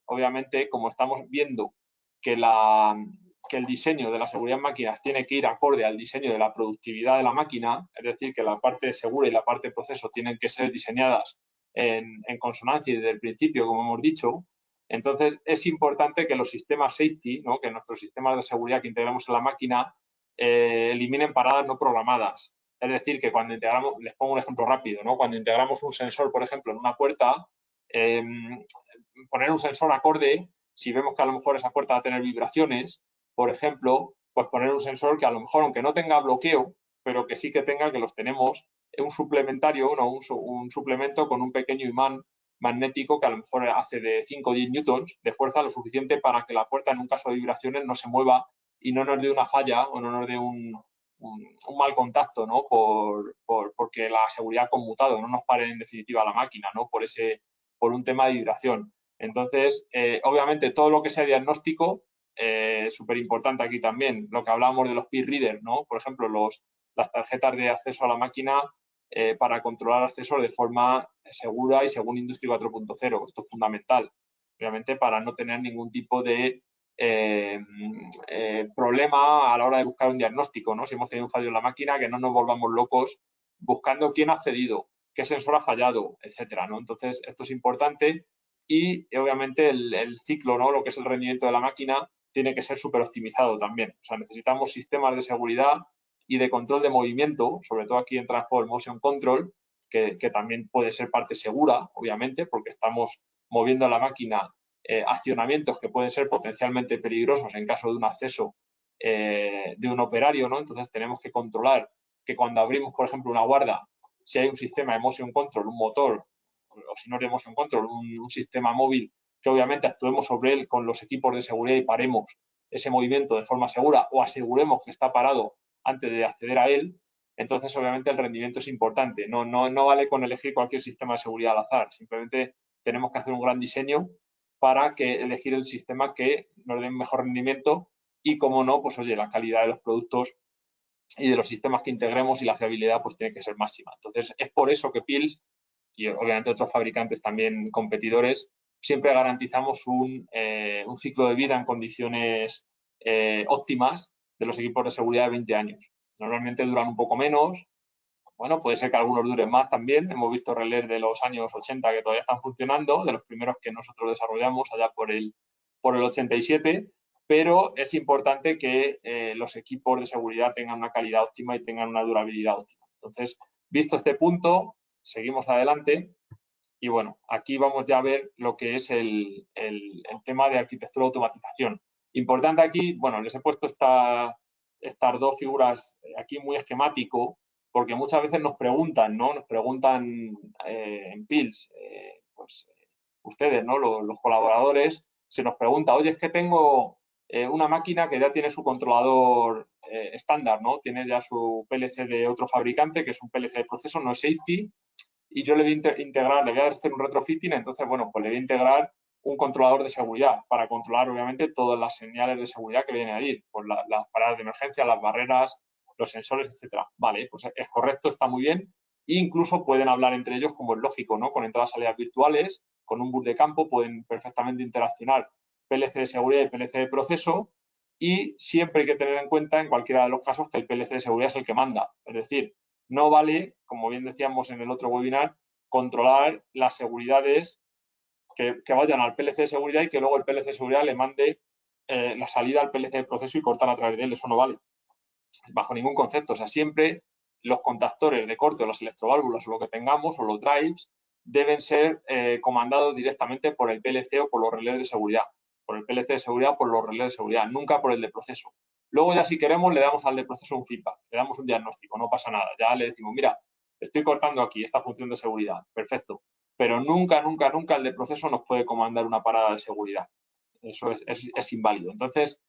Speaker 1: como estamos viendo que el diseño de la seguridad en máquinas tiene que ir acorde al diseño de la productividad de la máquina, es decir, que la parte segura y la parte de proceso tienen que ser diseñadas en consonancia desde el principio, como hemos dicho. Entonces, es importante que los sistemas safety, ¿no? Que nuestros sistemas de seguridad que integramos en la máquina eliminen paradas no programadas. Es decir, que cuando integramos, les pongo un ejemplo rápido, ¿no? Cuando integramos un sensor, por ejemplo, en una puerta, poner un sensor acorde, si vemos que a lo mejor esa puerta va a tener vibraciones, por ejemplo, pues poner un sensor que a lo mejor, aunque no tenga bloqueo, pero que sí que tenga, que los tenemos, un suplementario, ¿no? un suplemento con un pequeño imán magnético que a lo mejor hace de 5 o 10 newtons de fuerza, lo suficiente para que la puerta en un caso de vibraciones no se mueva y no nos dé una falla o no nos dé un mal contacto, ¿no? Porque la seguridad ha conmutado, no nos pare en definitiva la máquina, ¿no? Por un tema de vibración. Entonces, obviamente, todo lo que sea diagnóstico, súper importante aquí también, lo que hablábamos de los peer readers, ¿no? Por ejemplo, las tarjetas de acceso a la máquina para controlar accesos de forma segura y según Industria 4.0. Esto es fundamental, obviamente, para no tener ningún tipo de problema a la hora de buscar un diagnóstico, ¿no? Si hemos tenido un fallo en la máquina, que no nos volvamos locos buscando quién ha cedido, qué sensor ha fallado, etcétera, ¿no? Entonces, esto es importante y, obviamente, el ciclo, ¿no? Lo que es el rendimiento de la máquina tiene que ser súper optimizado también. O sea, necesitamos sistemas de seguridad y de control de movimiento, sobre todo aquí entra en juego el motion control, que también puede ser parte segura, obviamente, porque estamos moviendo la máquina accionamientos que pueden ser potencialmente peligrosos en caso de un acceso de un operario, ¿no? Entonces tenemos que controlar que cuando abrimos, por ejemplo, una guarda, si hay un sistema de motion control, un motor, o si no es de motion control, un sistema móvil, que obviamente actuemos sobre él con los equipos de seguridad y paremos ese movimiento de forma segura o aseguremos que está parado antes de acceder a él, entonces obviamente el rendimiento es importante. No vale con elegir cualquier sistema de seguridad al azar, simplemente tenemos que hacer un gran diseño para que elegir el sistema que nos dé un mejor rendimiento y, como no, pues oye, la calidad de los productos y de los sistemas que integremos y la fiabilidad pues tiene que ser máxima. Entonces, es por eso que Pils y obviamente otros fabricantes también competidores siempre garantizamos un ciclo de vida en condiciones óptimas de los equipos de seguridad de 20 años. Normalmente duran un poco menos. Bueno, puede ser que algunos duren más también. Hemos visto relés de los años 80 que todavía están funcionando, de los primeros que nosotros desarrollamos allá por el 87, pero es importante que los equipos de seguridad tengan una calidad óptima y tengan una durabilidad óptima. Entonces, visto este punto, seguimos adelante y bueno, aquí vamos ya a ver lo que es el tema de arquitectura de automatización. Importante aquí, bueno, les he puesto estas dos figuras aquí muy esquemático, porque muchas veces nos preguntan, ¿no? Nos preguntan en Pils, pues ustedes, ¿no? Los colaboradores, se nos pregunta, oye, es que tengo una máquina que ya tiene su controlador estándar, ¿no? Tiene ya su PLC de otro fabricante, que es un PLC de proceso, no es safety, y yo le voy a integrar, le voy a hacer un retrofitting, entonces, bueno, pues le voy a integrar un controlador de seguridad para controlar, obviamente, todas las señales de seguridad que vienen allí, pues las paradas de emergencia, las barreras, los sensores, etcétera. Vale, pues es correcto, está muy bien. E incluso pueden hablar entre ellos, como es lógico, ¿no? Con entradas y salidas virtuales, con un bus de campo, pueden perfectamente interaccionar PLC de seguridad y PLC de proceso, y siempre hay que tener en cuenta, en cualquiera de los casos, que el PLC de seguridad es el que manda. Es decir, no vale, como bien decíamos en el otro webinar, controlar las seguridades que vayan al PLC de seguridad y que luego el PLC de seguridad le mande la salida al PLC de proceso y cortar a través de él. Eso no vale, bajo ningún concepto. O sea, siempre los contactores de corte o las electroválvulas o lo que tengamos o los drives deben ser comandados directamente por el PLC o por los relés de seguridad. Por el PLC de seguridad o por los relés de seguridad, nunca por el de proceso. Luego ya si queremos le damos al de proceso un feedback, le damos un diagnóstico, no pasa nada. Ya le decimos, mira, estoy cortando aquí esta función de seguridad, perfecto. Pero nunca, nunca, nunca el de proceso nos puede comandar una parada de seguridad. Eso es inválido. Entonces,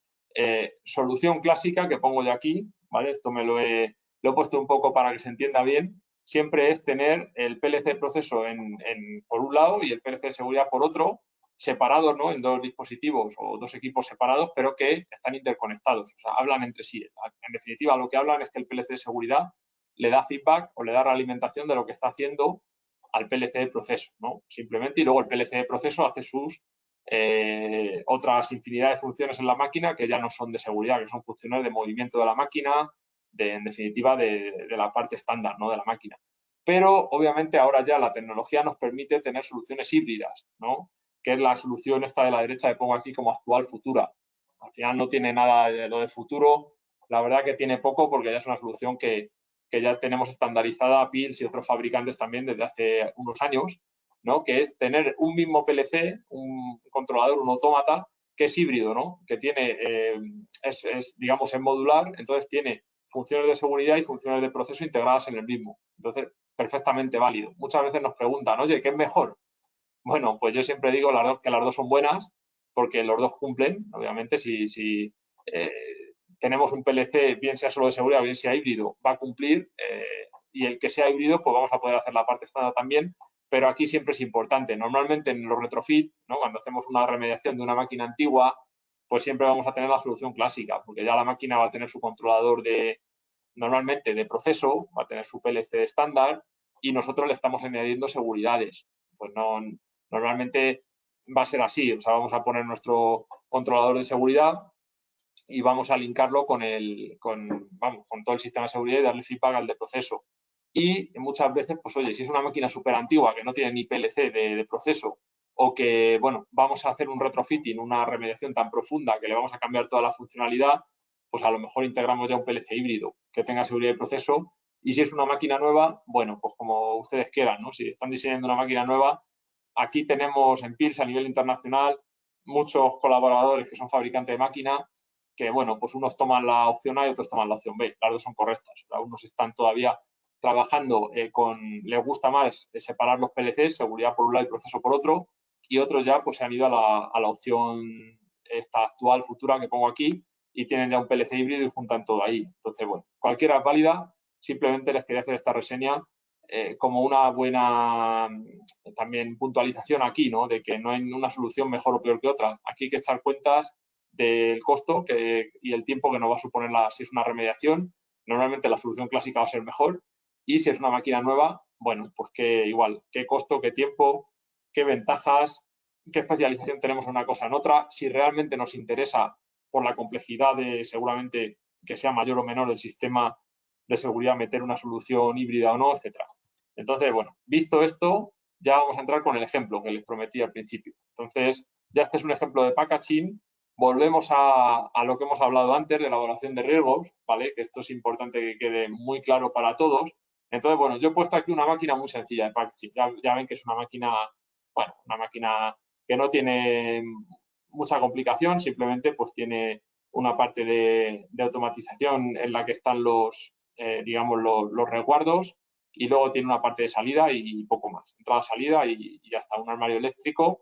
Speaker 1: solución clásica que pongo yo aquí, ¿vale? Esto me lo he puesto un poco para que se entienda bien. Siempre es tener el PLC de proceso por un lado y el PLC de seguridad por otro, separados, ¿no? En dos dispositivos o dos equipos separados, pero que están interconectados, o sea, hablan entre sí. En definitiva, lo que hablan es que el PLC de seguridad le da feedback o le da realimentación de lo que está haciendo al PLC de proceso, ¿no? Simplemente, y luego el PLC de proceso hace sus otras infinidad de funciones en la máquina que ya no son de seguridad, que son funciones de movimiento de la máquina, en definitiva, de la parte estándar, ¿no? De la máquina. Pero, obviamente, ahora ya la tecnología nos permite tener soluciones híbridas, ¿no? Que es la solución esta de la derecha que pongo aquí como actual futura. Al final no tiene nada de lo de futuro, la verdad que tiene poco porque ya es una solución que ya tenemos estandarizada Pils y otros fabricantes también desde hace unos años, ¿no? Que es tener un mismo PLC, un controlador, un autómata, que es híbrido, ¿no? Que tiene, digamos, es modular, entonces tiene funciones de seguridad y funciones de proceso integradas en el mismo. Entonces, perfectamente válido. Muchas veces nos preguntan, oye, ¿qué es mejor? Bueno, pues yo siempre digo que las dos son buenas porque los dos cumplen. Obviamente, si tenemos un PLC, bien sea solo de seguridad, bien sea híbrido, va a cumplir y el que sea híbrido, pues vamos a poder hacer la parte estándar también, pero aquí siempre es importante. Normalmente en los retrofit, ¿no? Cuando hacemos una remediación de una máquina antigua, pues siempre vamos a tener la solución clásica, porque ya la máquina va a tener su controlador de normalmente de proceso, va a tener su PLC estándar y nosotros le estamos añadiendo seguridades. Pues no, normalmente va a ser así, o sea, vamos a poner nuestro controlador de seguridad y vamos a linkarlo con todo el sistema de seguridad y darle feedback al de proceso. Y muchas veces, pues oye, si es una máquina súper antigua que no tiene ni PLC de proceso o que, bueno, vamos a hacer un retrofitting, una remediación tan profunda que le vamos a cambiar toda la funcionalidad, pues a lo mejor integramos ya un PLC híbrido que tenga seguridad de proceso. Y si es una máquina nueva, bueno, pues como ustedes quieran, ¿no? Si están diseñando una máquina nueva, aquí tenemos en PILS a nivel internacional muchos colaboradores que son fabricantes de máquina que, bueno, pues unos toman la opción A y otros toman la opción B. Las dos son correctas. Unos están todavía trabajando les gusta más separar los PLCs, seguridad por un lado y proceso por otro, y otros ya pues se han ido a la opción esta actual, futura que pongo aquí, y tienen ya un PLC híbrido y juntan todo ahí. Entonces, bueno, cualquiera es válida. Simplemente les quería hacer esta reseña como una buena también puntualización aquí, ¿no? De que no hay una solución mejor o peor que otra. Aquí hay que echar cuentas del costo y el tiempo que nos va a suponer si es una remediación. Normalmente la solución clásica va a ser mejor y si es una máquina nueva, bueno, pues que igual, qué costo, qué tiempo, qué ventajas, qué especialización tenemos en una cosa en otra, si realmente nos interesa por la complejidad de seguramente que sea mayor o menor el sistema de seguridad meter una solución híbrida o no, etcétera. Entonces, bueno, visto esto, ya vamos a entrar con el ejemplo que les prometí al principio. Entonces, ya este es un ejemplo de packaging. Volvemos a lo que hemos hablado antes de la evaluación de riesgos, ¿vale? Que esto es importante que quede muy claro para todos. Entonces, bueno, yo he puesto aquí una máquina muy sencilla de packaging. Ya ven que es una máquina, bueno, una máquina que no tiene mucha complicación, simplemente pues tiene una parte de automatización en la que están digamos, los resguardos y luego tiene una parte de salida y poco más. Entrada, salida y ya está, un armario eléctrico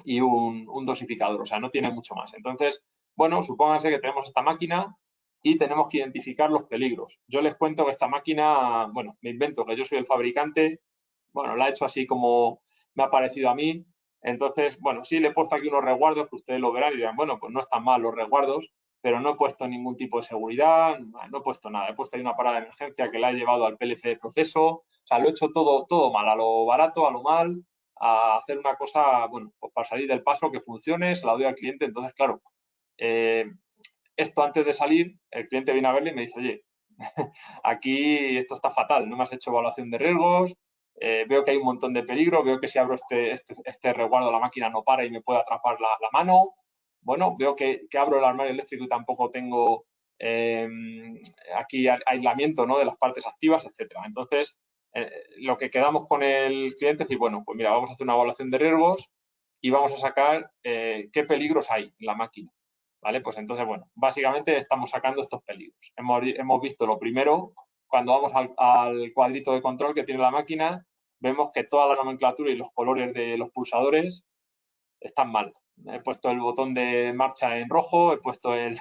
Speaker 1: y un dosificador, o sea, no tiene mucho más. Entonces, bueno, supónganse que tenemos esta máquina y tenemos que identificar los peligros. Yo les cuento que esta máquina, bueno, me invento que yo soy el fabricante, bueno, la he hecho así como me ha parecido a mí. Entonces, bueno, sí le he puesto aquí unos resguardos que ustedes lo verán y dirán, bueno, pues no están mal los resguardos, pero no he puesto ningún tipo de seguridad, no he puesto nada. He puesto ahí una parada de emergencia que la he llevado al PLC de proceso. O sea, lo he hecho todo mal, a lo barato, a lo mal, a hacer una cosa, bueno, pues para salir del paso, que funcione, se la doy al cliente. Entonces, claro, esto antes de salir, el cliente viene a verle y me dice, oye, aquí esto está fatal, no me has hecho evaluación de riesgos, veo que hay un montón de peligro, veo que si abro este resguardo la máquina no para y me puede atrapar la mano. Bueno, veo que abro el armario eléctrico y tampoco tengo aquí aislamiento, ¿no? De las partes activas, etcétera. Entonces, lo que quedamos con el cliente es decir, bueno, pues mira, vamos a hacer una evaluación de riesgos y vamos a sacar qué peligros hay en la máquina. ¿Vale? Pues entonces, bueno, básicamente estamos sacando estos peligros. Hemos visto lo primero, cuando vamos al cuadrito de control que tiene la máquina, vemos que toda la nomenclatura y los colores de los pulsadores están mal. He puesto el botón de marcha en rojo, he puesto el,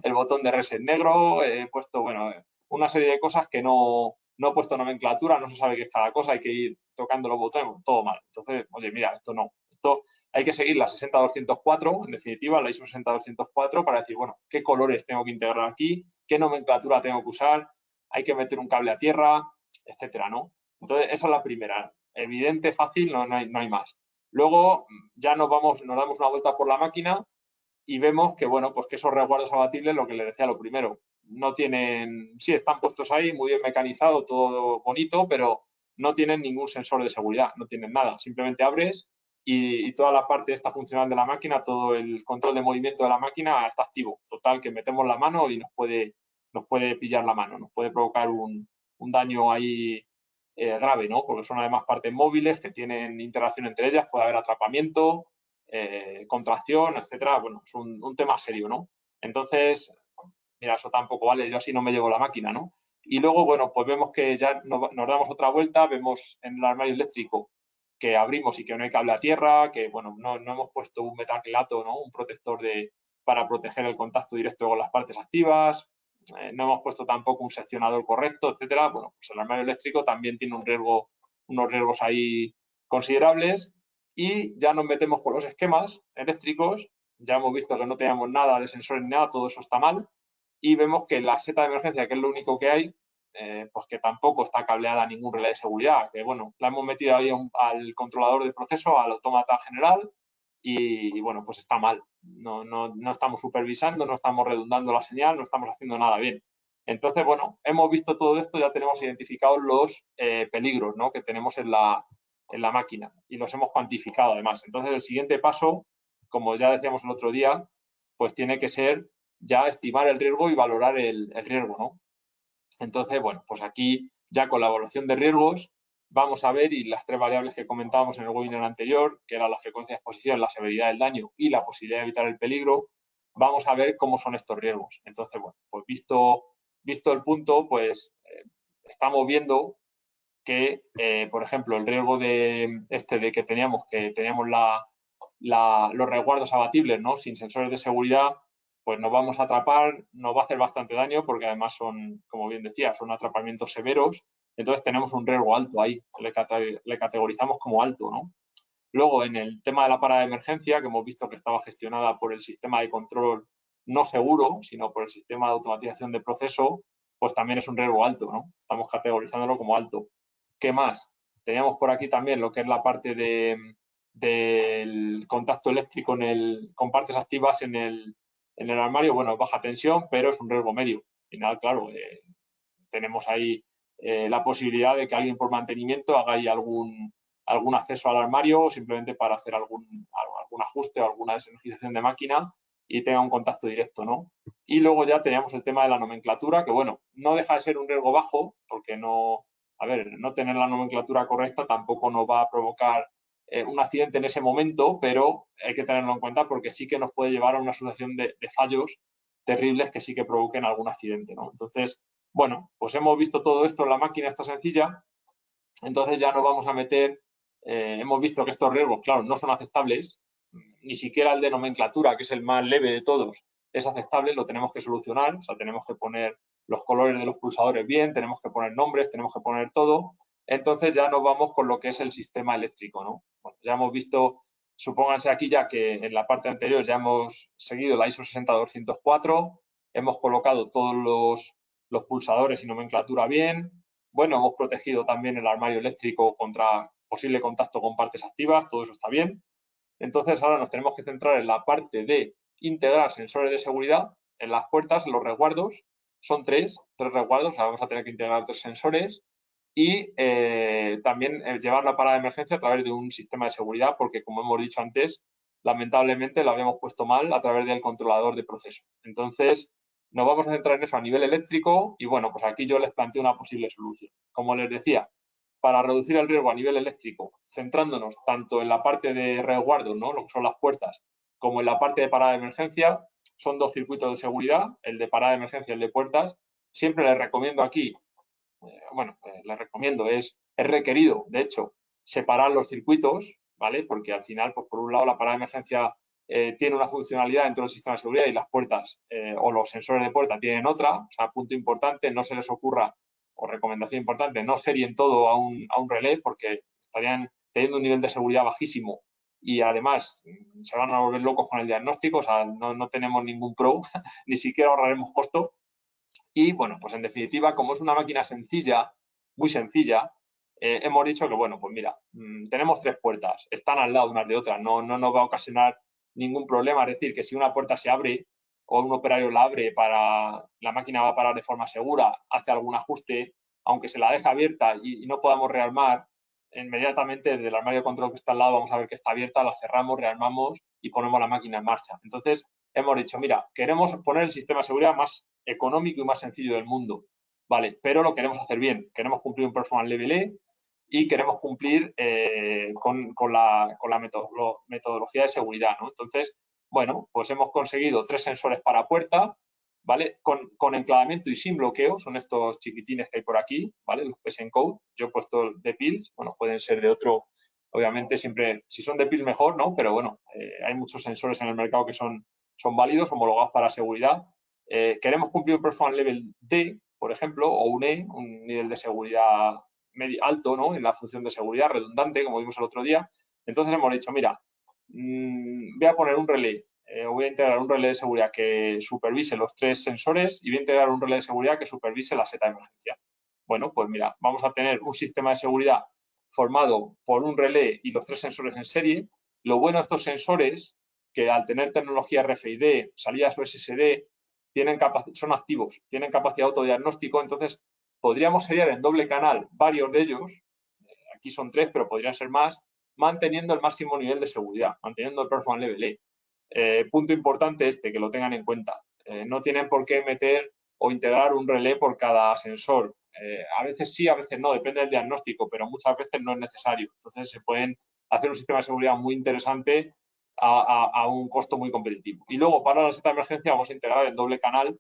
Speaker 1: el botón de reset negro, he puesto, bueno, una serie de cosas que no he puesto nomenclatura, no se sabe qué es cada cosa, hay que ir tocando los botones, todo mal. Entonces, oye, mira, esto no. Esto hay que seguir la 60204, en definitiva, la ISO 60204, para decir, bueno, qué colores tengo que integrar aquí, qué nomenclatura tengo que usar, hay que meter un cable a tierra, etcétera, ¿no? Entonces, esa es la primera. Evidente, fácil, no hay más. Luego ya nos damos una vuelta por la máquina y vemos que, bueno, pues que esos resguardos abatibles, lo que les decía lo primero, no tienen, sí, están puestos ahí, muy bien mecanizado, todo bonito, pero no tienen ningún sensor de seguridad, no tienen nada. Simplemente abres y toda la parte esta funcional de la máquina, todo el control de movimiento de la máquina está activo. Total, que metemos la mano y nos puede pillar la mano, nos puede provocar un daño ahí grave, ¿no? Porque son además partes móviles que tienen interacción entre ellas, puede haber atrapamiento, contracción, etcétera. Bueno, es un tema serio, ¿no? Entonces, mira, eso tampoco vale, yo así no me llevo la máquina, ¿no? Y luego, bueno, pues vemos que ya nos damos otra vuelta, vemos en el armario eléctrico que abrimos y que no hay cable a tierra, que, bueno, no hemos puesto un metacrilato, ¿no? Un protector para proteger el contacto directo con las partes activas, no hemos puesto tampoco un seccionador correcto, etcétera. Bueno, pues el armario eléctrico también tiene unos riesgos ahí considerables y ya nos metemos con los esquemas eléctricos. Ya hemos visto que no teníamos nada de sensores ni nada, todo eso está mal. y vemos que la seta de emergencia, que es lo único que hay, pues que tampoco está cableada a ningún relé de seguridad, que bueno, la hemos metido ahí al controlador de proceso, al autómata general, y bueno, pues está mal. No estamos supervisando, no estamos redundando la señal, no estamos haciendo nada bien. Entonces, bueno, hemos visto todo esto, ya tenemos identificados los peligros, ¿no?, que tenemos en la máquina y los hemos cuantificado además. Entonces, el siguiente paso, como ya decíamos el otro día, pues tiene que ser ya estimar el riesgo y valorar el riesgo, ¿no? Entonces, bueno, pues aquí ya con la evaluación de riesgos vamos a ver, y las tres variables que comentábamos en el webinar anterior, que era la frecuencia de exposición, la severidad del daño y la posibilidad de evitar el peligro, vamos a ver cómo son estos riesgos. Entonces, bueno, pues visto el punto, pues estamos viendo que, por ejemplo, el riesgo de que teníamos los resguardos abatibles, ¿no?, sin sensores de seguridad, pues nos vamos a atrapar, nos va a hacer bastante daño porque además son, como bien decía, son atrapamientos severos, entonces tenemos un riesgo alto ahí, le categorizamos como alto, ¿no? Luego, en el tema de la parada de emergencia, que hemos visto que estaba gestionada por el sistema de control no seguro, sino por el sistema de automatización de proceso, pues también es un riesgo alto, ¿no? Estamos categorizándolo como alto. ¿Qué más? Teníamos por aquí también lo que es la parte del contacto eléctrico con partes activas en el armario. Bueno, baja tensión, pero es un riesgo medio. Al final, claro, tenemos ahí la posibilidad de que alguien por mantenimiento haga ahí algún acceso al armario o simplemente para hacer algún ajuste o alguna desenergización de máquina y tenga un contacto directo, ¿no? Y luego ya teníamos el tema de la nomenclatura, que bueno, no deja de ser un riesgo bajo, porque no tener la nomenclatura correcta tampoco nos va a provocar un accidente en ese momento, pero hay que tenerlo en cuenta porque sí que nos puede llevar a una sucesión de fallos terribles que sí que provoquen algún accidente, ¿no? Entonces, bueno, pues hemos visto todo esto en la máquina, esta sencilla, entonces ya nos vamos a meter, hemos visto que estos riesgos, claro, no son aceptables, ni siquiera el de nomenclatura, que es el más leve de todos, es aceptable, lo tenemos que solucionar, o sea, tenemos que poner los colores de los pulsadores bien, tenemos que poner nombres, tenemos que poner todo, entonces ya nos vamos con lo que es el sistema eléctrico, ¿no? Bueno, ya hemos visto, supónganse aquí ya que en la parte anterior ya hemos seguido la ISO 60204, hemos colocado todos los pulsadores y nomenclatura bien. Bueno, hemos protegido también el armario eléctrico contra posible contacto con partes activas, todo eso está bien. Entonces ahora nos tenemos que centrar en la parte de integrar sensores de seguridad en las puertas, en los resguardos. Son tres resguardos, o sea, vamos a tener que integrar 3 sensores y también llevar la parada de emergencia a través de un sistema de seguridad, porque como hemos dicho antes, lamentablemente lo habíamos puesto mal a través del controlador de proceso. Entonces, nos vamos a centrar en eso a nivel eléctrico y bueno, pues aquí yo les planteo una posible solución. Como les decía, para reducir el riesgo a nivel eléctrico, centrándonos tanto en la parte de resguardo, ¿no?, lo que son las puertas, como en la parte de parada de emergencia, son 2 circuitos de seguridad, el de parada de emergencia y el de puertas. Siempre les recomiendo aquí, les recomiendo, es requerido, de hecho, separar los circuitos, ¿vale? Porque al final, pues por un lado, la parada de emergencia tiene una funcionalidad dentro del sistema de seguridad y las puertas o los sensores de puerta tienen otra. O sea, punto importante, no se les ocurra, o recomendación importante, no serien todo a un relé porque estarían teniendo un nivel de seguridad bajísimo y además se van a volver locos con el diagnóstico. O sea, no tenemos ningún pro, ni siquiera ahorraremos costo. Y bueno, pues en definitiva, como es una máquina sencilla, muy sencilla, hemos dicho que, bueno, pues mira, tenemos 3 puertas, están al lado unas de otras, no nos va a ocasionar ningún problema. Es decir, que si una puerta se abre o un operario la abre la máquina va a parar de forma segura, hace algún ajuste, aunque se la deja abierta y no podamos rearmar, inmediatamente desde el armario de control que está al lado vamos a ver que está abierta, la cerramos, rearmamos y ponemos la máquina en marcha. Entonces, hemos dicho, mira, queremos poner el sistema de seguridad más económico y más sencillo del mundo, ¿vale? Pero lo queremos hacer bien, queremos cumplir un Performance Level E y queremos cumplir con la metodología de seguridad, ¿no? Entonces, bueno, pues hemos conseguido 3 sensores para puerta, ¿vale? Con enclavamiento y sin bloqueo, son estos chiquitines que hay por aquí, ¿vale? Los PES-Encode. Yo he puesto de PILS, bueno, pueden ser de otro, obviamente siempre, si son de PILS mejor, ¿no? Pero bueno, hay muchos sensores en el mercado que son válidos, homologados para seguridad. Queremos cumplir un Performance Level D, por ejemplo, o un E, un nivel de seguridad medio, alto, ¿no?, en la función de seguridad, redundante, como vimos el otro día. Entonces hemos dicho, mira, voy a poner un relé o voy a integrar un relé de seguridad que supervise los 3 sensores y voy a integrar un relé de seguridad que supervise la seta de emergencia. Bueno, pues mira, vamos a tener un sistema de seguridad formado por un relé y los 3 sensores en serie. Lo bueno de estos sensores, que al tener tecnología RFID, salidas USSD, son activos, tienen capacidad de autodiagnóstico, entonces podríamos seriar en doble canal varios de ellos, aquí son 3, pero podrían ser más, manteniendo el máximo nivel de seguridad, manteniendo el Performance Level E. Punto importante que lo tengan en cuenta. No tienen por qué meter o integrar un relé por cada sensor. A veces sí, a veces no, depende del diagnóstico, pero muchas veces no es necesario. Entonces se pueden hacer un sistema de seguridad muy interesante a un costo muy competitivo. Y luego para la seta de emergencia vamos a integrar en doble canal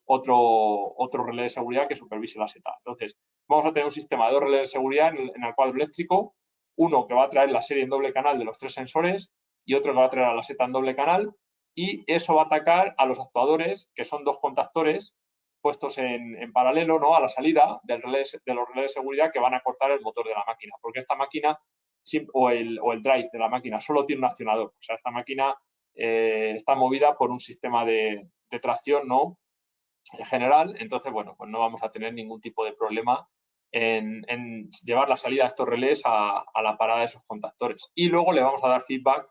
Speaker 1: otro relé de seguridad que supervise la seta. Entonces, vamos a tener un sistema de 2 relés de seguridad en el cuadro eléctrico, uno que va a traer la serie en doble canal de los 3 sensores y otro que va a traer a la seta en doble canal, y eso va a atacar a los actuadores, que son 2 contactores puestos en paralelo, ¿no?, a la salida de los relés de seguridad, que van a cortar el motor de la máquina, porque esta máquina o el drive de la máquina solo tiene un accionador. O sea, esta máquina está movida por un sistema de tracción, ¿no?, en general. Entonces, bueno, pues no vamos a tener ningún tipo de problema en llevar la salida de estos relés a la parada de esos contactores. Y luego le vamos a dar feedback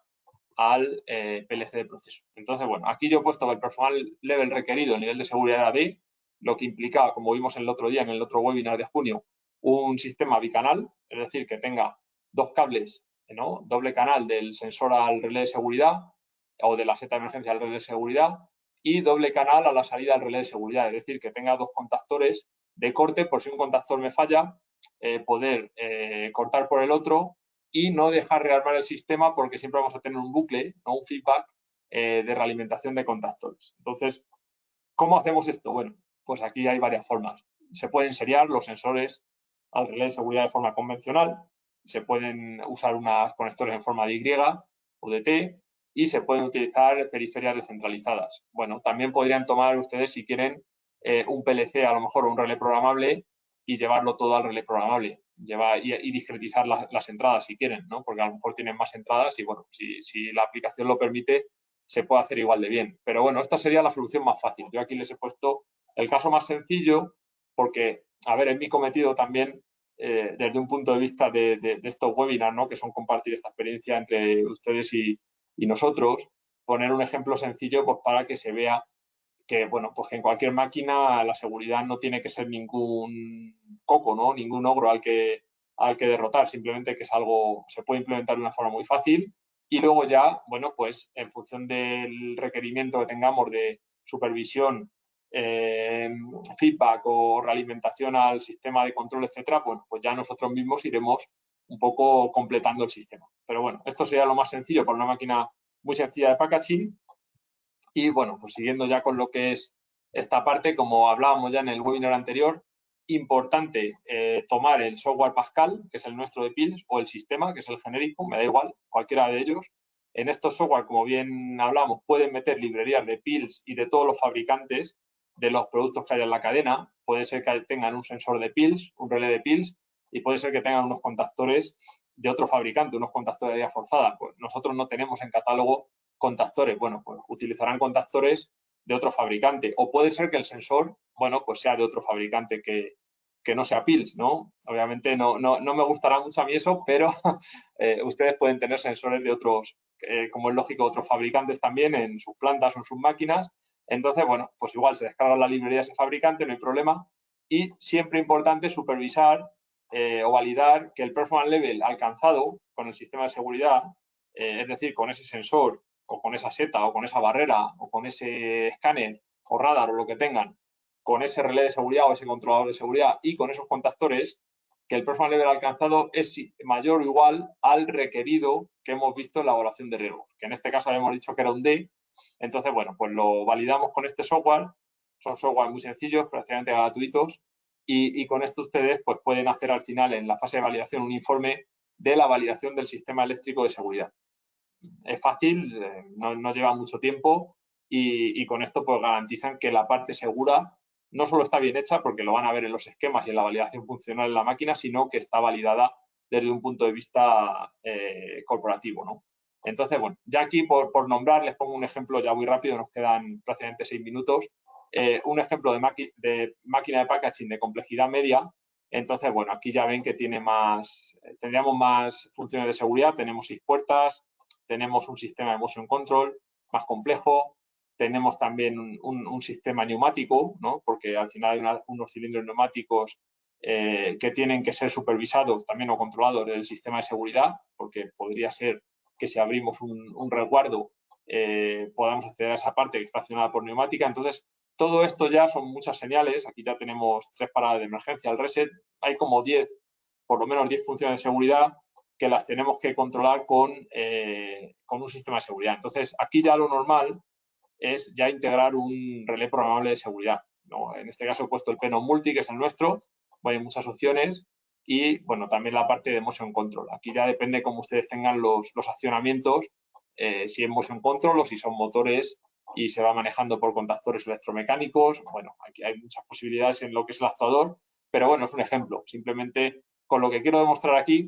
Speaker 1: al PLC de proceso. Entonces, bueno, aquí yo he puesto que el performance level requerido, el nivel de seguridad era D, lo que implicaba, como vimos el otro día en el otro webinar de junio, un sistema bicanal, es decir, que tenga 2 cables, ¿no?, doble canal del sensor al relé de seguridad o de la seta de emergencia al relé de seguridad, y doble canal a la salida del relé de seguridad, es decir, que tenga 2 contactores de corte por si un contactor me falla, poder cortar por el otro y no dejar rearmar el sistema, porque siempre vamos a tener un bucle, ¿no?, un feedback de realimentación de contactores. Entonces, ¿cómo hacemos esto? Bueno, pues aquí hay varias formas. Se pueden seriar los sensores al relé de seguridad de forma convencional, se pueden usar unos conectores en forma de Y o de T, y se pueden utilizar periferias descentralizadas. Bueno, también podrían tomar ustedes, si quieren, un PLC, a lo mejor un relé programable, y llevarlo todo al relé programable. Y discretizar las entradas si quieren, ¿no?, porque a lo mejor tienen más entradas y, bueno, si la aplicación lo permite, se puede hacer igual de bien. Pero bueno, esta sería la solución más fácil. Yo aquí les he puesto el caso más sencillo porque, a ver, es mi cometido también, desde un punto de vista de estos webinars, ¿no?, que son compartir esta experiencia entre ustedes y nosotros, poner un ejemplo sencillo, pues para que se vea que, bueno, pues que en cualquier máquina la seguridad no tiene que ser ningún coco, ¿no?, ningún ogro al que derrotar, simplemente que es algo, se puede implementar de una forma muy fácil. Y luego ya, bueno, pues en función del requerimiento que tengamos de supervisión, feedback o realimentación al sistema de control, etcétera, bueno, pues ya nosotros mismos iremos un poco completando el sistema. Pero bueno, esto sería lo más sencillo para una máquina muy sencilla de packaging. Y bueno, pues siguiendo ya con lo que es esta parte, como hablábamos ya en el webinar anterior, importante tomar el software Pascal, que es el nuestro de PILS, o el sistema, que es el genérico, me da igual, cualquiera de ellos. En estos software, como bien hablamos, pueden meter librerías de PILS y de todos los fabricantes de los productos que hay en la cadena. Puede ser que tengan un sensor de PILS, un relé de PILS, y puede ser que tengan unos contactores de otro fabricante, unos contactores de vía forzada. Pues nosotros no tenemos en catálogo contactores. Bueno, pues utilizarán contactores de otro fabricante, o puede ser que el sensor, bueno, pues sea de otro fabricante que no sea PILS, ¿no? Obviamente no me gustará mucho a mí eso, pero ustedes pueden tener sensores de otros, como es lógico, otros fabricantes también en sus plantas o en sus máquinas. Entonces, bueno, pues igual se descarga la librería de ese fabricante, no hay problema. Y siempre importante supervisar o validar que el performance level alcanzado con el sistema de seguridad, es decir, con ese sensor o con esa seta o con esa barrera o con ese escáner o radar o lo que tengan, con ese relé de seguridad o ese controlador de seguridad y con esos contactores, que el performance level alcanzado es mayor o igual al requerido que hemos visto en la evaluación de riesgo, que en este caso habíamos dicho que era un D. Entonces, bueno, pues lo validamos con este software. Son software muy sencillos, prácticamente gratuitos, y con esto ustedes pues pueden hacer al final, en la fase de validación, un informe de la validación del sistema eléctrico de seguridad. Es fácil, no lleva mucho tiempo, y con esto pues garantizan que la parte segura no solo está bien hecha, porque lo van a ver en los esquemas y en la validación funcional en la máquina, sino que está validada desde un punto de vista corporativo, ¿no? Entonces, bueno, ya aquí por nombrar, les pongo un ejemplo ya muy rápido, nos quedan prácticamente 6 minutos. Un ejemplo de máquina de packaging de complejidad media. Entonces, bueno, aquí ya ven que tendríamos más funciones de seguridad, tenemos 6 puertas, tenemos un sistema de motion control más complejo, tenemos también un sistema neumático, ¿no? Porque al final hay unos cilindros neumáticos que tienen que ser supervisados también o controlados del sistema de seguridad, porque podría ser que si abrimos un resguardo podamos acceder a esa parte que está accionada por neumática. Entonces, todo esto ya son muchas señales. Aquí ya tenemos 3 paradas de emergencia, el reset. Hay como 10, por lo menos 10 funciones de seguridad que las tenemos que controlar con un sistema de seguridad. Entonces, aquí ya lo normal es ya integrar un relé programable de seguridad, ¿no? En este caso he puesto el Phenom Multi, que es el nuestro. Hay muchas opciones y, bueno, también la parte de motion control. Aquí ya depende cómo ustedes tengan los accionamientos, si es motion control o si son motores y se va manejando por contactores electromecánicos. Bueno, aquí hay muchas posibilidades en lo que es el actuador, pero bueno, es un ejemplo. Simplemente con lo que quiero demostrar aquí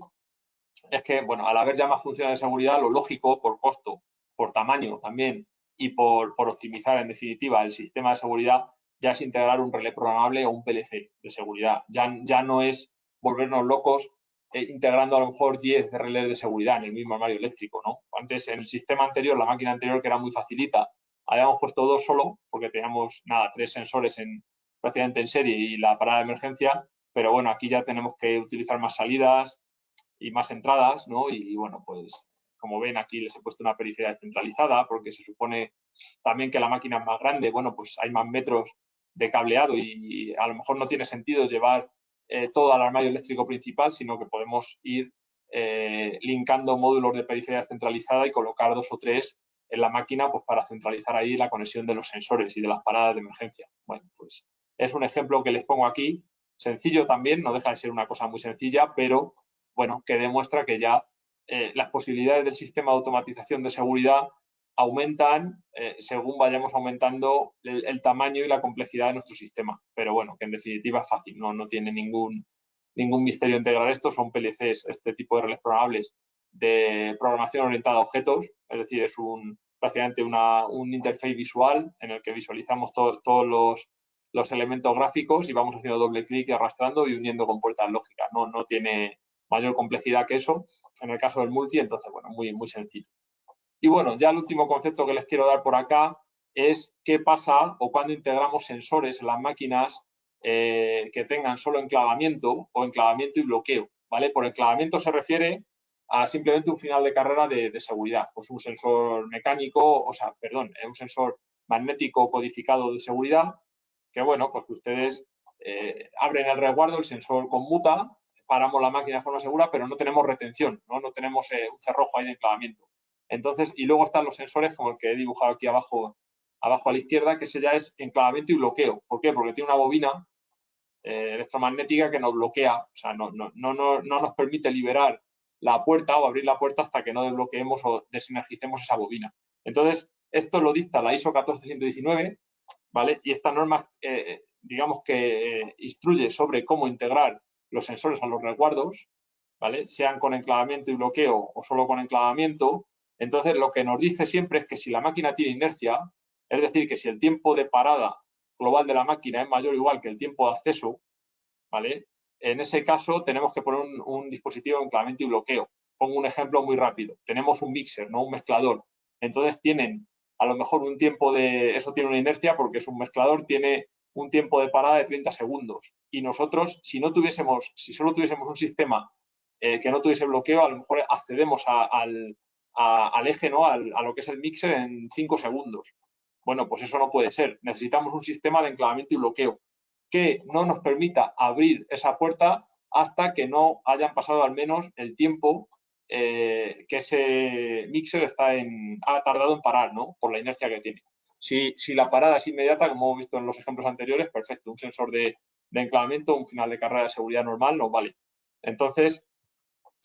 Speaker 1: es que, bueno, al haber ya más funciones de seguridad, lo lógico, por costo, por tamaño también y por optimizar, en definitiva, el sistema de seguridad, ya es integrar un relé programable o un PLC de seguridad. Ya no es volvernos locos integrando a lo mejor 10 relés de seguridad en el mismo armario eléctrico, ¿no? Antes, en el sistema anterior, la máquina anterior, que era muy facilita, habíamos puesto 2 solo, porque teníamos, 3 sensores prácticamente en serie y la parada de emergencia, pero bueno, aquí ya tenemos que utilizar más salidas y más entradas, ¿no? Y bueno, pues como ven aquí les he puesto una periferia descentralizada porque se supone también que la máquina es más grande, bueno, pues hay más metros de cableado y a lo mejor no tiene sentido llevar todo al armario eléctrico principal, sino que podemos ir linkando módulos de periferia descentralizada y colocar 2 o 3 en la máquina pues para centralizar ahí la conexión de los sensores y de las paradas de emergencia. Bueno, pues es un ejemplo que les pongo aquí, sencillo también, no deja de ser una cosa muy sencilla, pero bueno, que demuestra que ya las posibilidades del sistema de automatización de seguridad aumentan según vayamos aumentando el tamaño y la complejidad de nuestro sistema. Pero bueno, que en definitiva es fácil, no tiene ningún misterio integrar esto. Son PLCs, este tipo de relés programables de programación orientada a objetos, es decir, es prácticamente un interface visual en el que visualizamos todos los elementos gráficos y vamos haciendo doble clic y arrastrando y uniendo con puertas lógicas. No tiene mayor complejidad que eso. En el caso del multi, entonces, bueno, muy sencillo. Y bueno, ya el último concepto que les quiero dar por acá es qué pasa o cuando integramos sensores en las máquinas que tengan solo enclavamiento o enclavamiento y bloqueo, ¿vale? Por enclavamiento se refiere a simplemente un final de carrera de seguridad, pues un sensor mecánico, un sensor magnético codificado de seguridad, que bueno, pues que ustedes abren el resguardo, el sensor conmuta, paramos la máquina de forma segura, pero no tenemos retención, no tenemos un cerrojo ahí de enclavamiento. Entonces, y luego están los sensores, como el que he dibujado aquí abajo a la izquierda, que ese ya es enclavamiento y bloqueo. ¿Por qué? Porque tiene una bobina electromagnética que nos bloquea, o sea, no nos permite liberar la puerta o abrir la puerta hasta que no desbloqueemos o desenergicemos esa bobina. Entonces, esto lo dicta la ISO 14119, ¿vale? Y esta norma, digamos que instruye sobre cómo integrar los sensores a los resguardos, ¿vale? Sean con enclavamiento y bloqueo o solo con enclavamiento. Entonces, lo que nos dice siempre es que si la máquina tiene inercia, es decir, que si el tiempo de parada global de la máquina es mayor o igual que el tiempo de acceso, ¿vale? En ese caso, tenemos que poner un dispositivo de enclavamiento y bloqueo. Pongo un ejemplo muy rápido. Tenemos un mixer, ¿no? Un mezclador. Entonces, tienen a lo mejor un tiempo eso tiene una inercia porque es un mezclador, tiene un tiempo de parada de 30 segundos. Y nosotros, si solo tuviésemos un sistema que no tuviese bloqueo, a lo mejor accedemos al eje, ¿no? A lo que es el mixer en 5 segundos. Bueno, pues eso no puede ser. Necesitamos un sistema de enclavamiento y bloqueo que no nos permita abrir esa puerta hasta que no hayan pasado al menos el tiempo que ese mixer ha tardado en parar, ¿no? Por la inercia que tiene. Si la parada es inmediata, como hemos visto en los ejemplos anteriores, perfecto. Un sensor de enclavamiento, un final de carrera de seguridad normal nos vale. Entonces,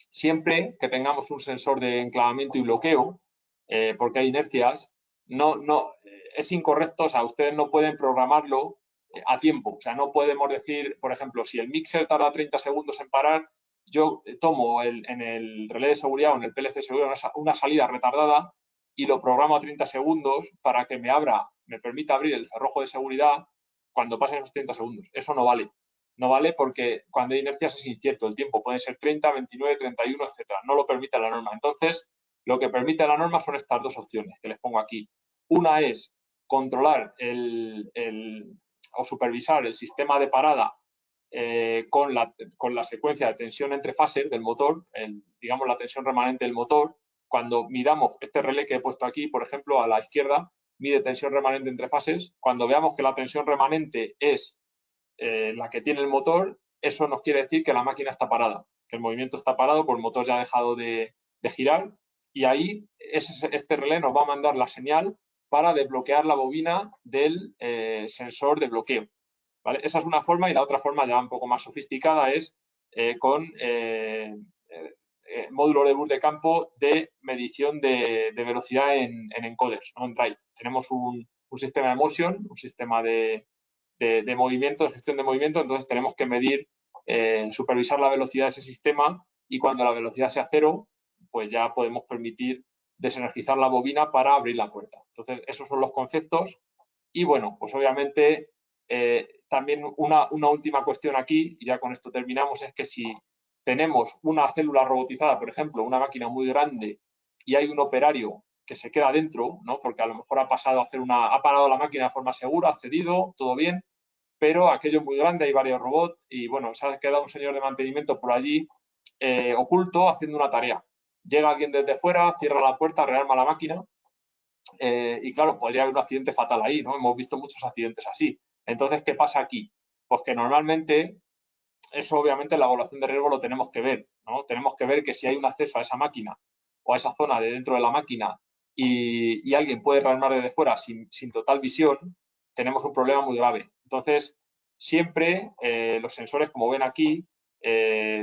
Speaker 1: siempre que tengamos un sensor de enclavamiento y bloqueo, porque hay inercias, es incorrecto, o sea, ustedes no pueden programarlo a tiempo. O sea, no podemos decir, por ejemplo, si el mixer tarda 30 segundos en parar, yo tomo en el relé de seguridad o en el PLC de seguridad una salida retardada y lo programo a 30 segundos para que me permita abrir el cerrojo de seguridad cuando pasen esos 30 segundos. Eso no vale. No vale porque cuando hay inercias es incierto. El tiempo puede ser 30, 29, 31, etcétera. No lo permite la norma. Entonces, lo que permite la norma son estas dos opciones que les pongo aquí. Una es controlar o supervisar el sistema de parada con la secuencia de tensión entre fases del motor, digamos la tensión remanente del motor. Cuando midamos este relé que he puesto aquí, por ejemplo, a la izquierda, mide tensión remanente entre fases. Cuando veamos que la tensión remanente es la que tiene el motor, eso nos quiere decir que la máquina está parada, que el movimiento está parado, pues el motor ya ha dejado de girar, y ahí este relé nos va a mandar la señal para desbloquear la bobina del sensor de bloqueo. ¿Vale? Esa es una forma, y la otra forma ya un poco más sofisticada es con módulo de bus de campo de medición de velocidad en encoders, ¿no? En drive. Tenemos un sistema de motion, un sistema de movimiento, de gestión de movimiento, entonces tenemos que medir, supervisar la velocidad de ese sistema, y cuando la velocidad sea cero, pues ya podemos permitir desenergizar la bobina para abrir la puerta. Entonces, esos son los conceptos. Y bueno, pues obviamente también una última cuestión aquí, y ya con esto terminamos, es que si tenemos una célula robotizada, por ejemplo, una máquina muy grande, y hay un operario que se queda dentro, ¿no? Porque a lo mejor ha parado la máquina de forma segura, ha cedido, todo bien, pero aquello es muy grande, hay varios robots, y bueno, se ha quedado un señor de mantenimiento por allí oculto haciendo una tarea. Llega alguien desde fuera, cierra la puerta, rearma la máquina, y claro, podría haber un accidente fatal ahí, ¿no? Hemos visto muchos accidentes así. Entonces, ¿qué pasa aquí? Pues que normalmente, eso obviamente en la evaluación de riesgo lo tenemos que ver, ¿no? Tenemos que ver que si hay un acceso a esa máquina o a esa zona de dentro de la máquina y alguien puede rearmar desde fuera sin total visión, tenemos un problema muy grave. Entonces, siempre los sensores, como ven aquí,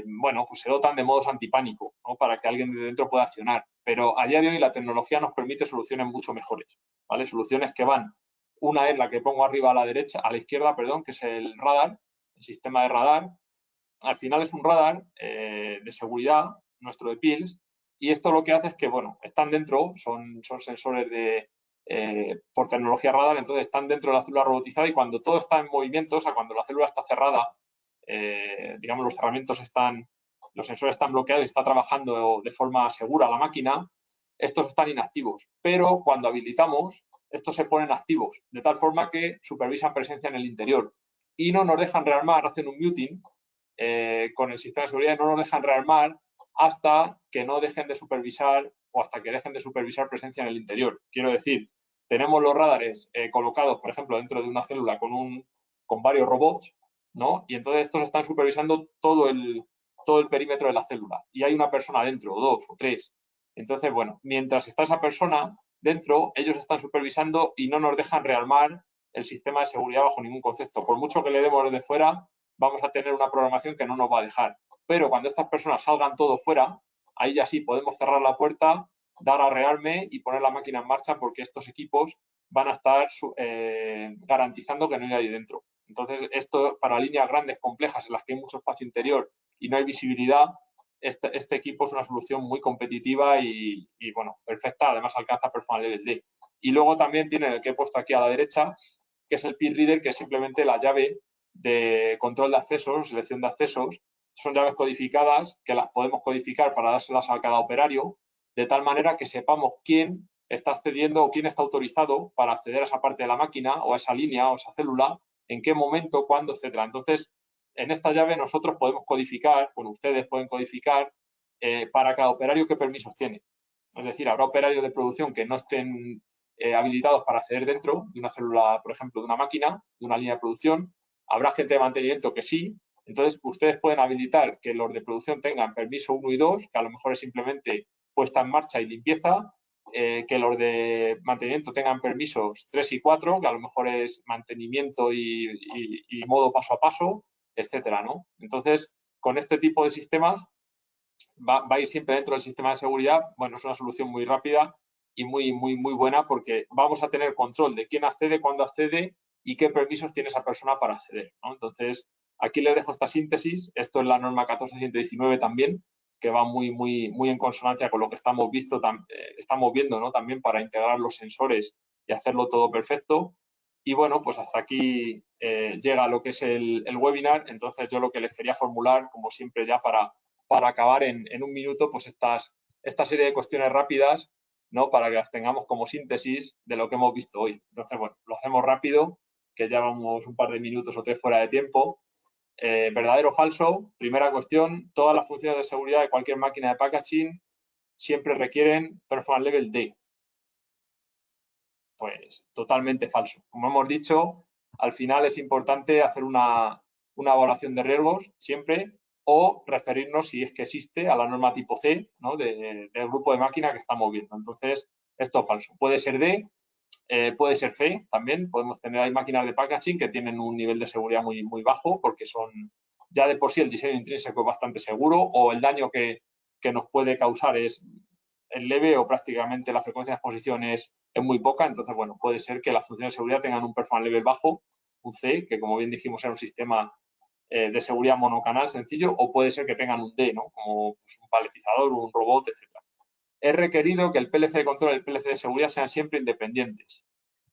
Speaker 1: bueno, pues se dotan de modos antipánico, ¿no? Para que alguien de dentro pueda accionar. Pero a día de hoy la tecnología nos permite soluciones mucho mejores, ¿vale? Soluciones que van, una es la que pongo arriba a la derecha, a la izquierda, perdón, que es el radar, el sistema de radar. Al final es un radar de seguridad, nuestro de PILS, y esto lo que hace es que, bueno, están dentro, son sensores por tecnología radar, entonces están dentro de la célula robotizada, y cuando todo está en movimiento, o sea, cuando la célula está cerrada, digamos, los sensores están bloqueados y está trabajando de forma segura la máquina, estos están inactivos. Pero cuando habilitamos, estos se ponen activos, de tal forma que supervisan presencia en el interior y no nos dejan rearmar, hacen un muting con el sistema de seguridad, y no nos dejan rearmar hasta que no dejen de supervisar o hasta que dejen de supervisar presencia en el interior. Quiero decir, tenemos los radares colocados, por ejemplo, dentro de una célula con varios robots, ¿no? Y entonces estos están supervisando todo el perímetro de la célula, y hay una persona dentro, o dos, o tres. Entonces, bueno, mientras está esa persona dentro, ellos están supervisando y no nos dejan rearmar el sistema de seguridad bajo ningún concepto. Por mucho que le demos desde fuera, vamos a tener una programación que no nos va a dejar. Pero cuando estas personas salgan todo fuera, ahí ya sí podemos cerrar la puerta, dar a rearme y poner la máquina en marcha, porque estos equipos van a estar garantizando que no hay nadie dentro. Entonces, esto para líneas grandes, complejas, en las que hay mucho espacio interior y no hay visibilidad, este equipo es una solución muy competitiva y bueno, perfecta. Además, alcanza Performance Level D. Y luego también tiene el que he puesto aquí a la derecha, que es el PIN Reader, que es simplemente la llave de control de accesos, selección de accesos. Son llaves codificadas que las podemos codificar para dárselas a cada operario, de tal manera que sepamos quién está accediendo o quién está autorizado para acceder a esa parte de la máquina o a esa línea o a esa célula, en qué momento, cuándo, etcétera. Entonces, en esta llave nosotros podemos codificar, bueno, ustedes pueden codificar para cada operario qué permisos tiene. Es decir, habrá operarios de producción que no estén habilitados para acceder dentro de una célula, por ejemplo, de una máquina, de una línea de producción. Habrá gente de mantenimiento que sí. Entonces, ustedes pueden habilitar que los de producción tengan permiso 1 y 2, que a lo mejor es simplemente puesta en marcha y limpieza, que los de mantenimiento tengan permisos 3 y 4, que a lo mejor es mantenimiento y modo paso a paso, etcétera, ¿no? Entonces, con este tipo de sistemas va a ir siempre dentro del sistema de seguridad. Bueno, es una solución muy rápida y muy buena, porque vamos a tener control de quién accede, cuándo accede y qué permisos tiene esa persona para acceder, ¿no? Entonces, Aquí les dejo esta síntesis. Esto es la norma 14119 también, que va muy en consonancia con lo que estamos viendo, ¿no? También para integrar los sensores y hacerlo todo perfecto. Y bueno, pues hasta aquí llega lo que es el webinar. Entonces yo lo que les quería formular, como siempre ya para acabar en un minuto, pues esta serie de cuestiones rápidas, ¿no? Para que las tengamos como síntesis de lo que hemos visto hoy. Entonces, bueno, lo hacemos rápido, que ya vamos un par de minutos o 3 fuera de tiempo. ¿Verdadero o falso? Primera cuestión, todas las funciones de seguridad de cualquier máquina de packaging siempre requieren Performance Level D. Pues totalmente falso. Como hemos dicho, al final es importante hacer una evaluación de riesgos siempre o referirnos, si es que existe, a la norma tipo C, ¿no? del grupo de máquina que estamos viendo. Entonces, esto es falso. Puede ser D, puede ser C también. Podemos tener, hay máquinas de packaging que tienen un nivel de seguridad muy bajo porque son ya de por sí el diseño intrínseco es bastante seguro o el daño que nos puede causar es leve o prácticamente la frecuencia de exposición es muy poca. Entonces, bueno, puede ser que las funciones de seguridad tengan un performance level bajo, un C, que como bien dijimos era un sistema de seguridad monocanal sencillo, o puede ser que tengan un D, ¿no? Como pues, un paletizador, un robot, etcétera. Es requerido que el PLC de control y el PLC de seguridad sean siempre independientes.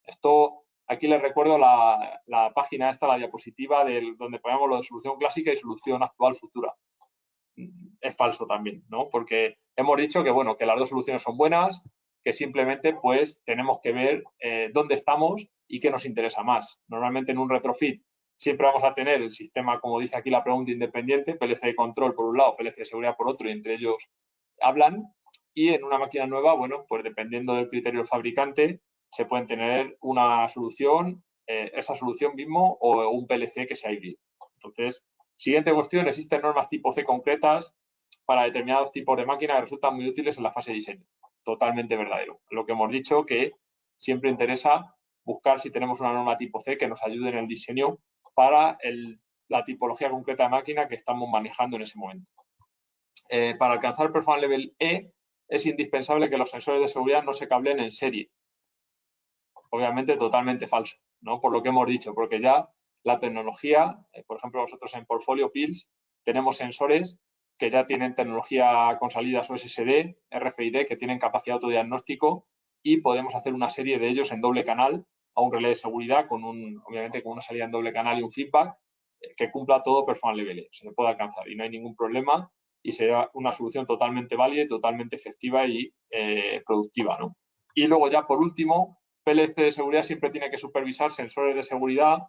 Speaker 1: Esto, aquí les recuerdo la página esta, la diapositiva, donde ponemos lo de solución clásica y solución actual futura. Es falso también, ¿no? Porque hemos dicho que, bueno, que las dos soluciones son buenas, que simplemente, pues, tenemos que ver dónde estamos y qué nos interesa más. Normalmente en un retrofit siempre vamos a tener el sistema, como dice aquí la pregunta, independiente, PLC de control por un lado, PLC de seguridad por otro, y entre ellos hablan. Y en una máquina nueva, bueno, pues dependiendo del criterio del fabricante, se pueden tener una solución, esa solución mismo, o un PLC que sea híbrido. Entonces, siguiente cuestión, existen normas tipo C concretas para determinados tipos de máquinas que resultan muy útiles en la fase de diseño. Totalmente verdadero. Lo que hemos dicho, que siempre interesa buscar si tenemos una norma tipo C que nos ayude en el diseño para la tipología concreta de máquina que estamos manejando en ese momento. Para alcanzar el Performance Level E es indispensable que los sensores de seguridad no se cablen en serie. Obviamente totalmente falso, ¿no? Por lo que hemos dicho, porque ya la tecnología, por ejemplo, nosotros en Portfolio Pills tenemos sensores que ya tienen tecnología con salidas USSD, RFID, que tienen capacidad de autodiagnóstico y podemos hacer una serie de ellos en doble canal a un relé de seguridad obviamente con una salida en doble canal y un feedback que cumpla todo Performance Level E. Se puede alcanzar y no hay ningún problema y será una solución totalmente válida, totalmente efectiva y productiva, ¿no? Y luego ya por último, PLC de seguridad siempre tiene que supervisar sensores de seguridad,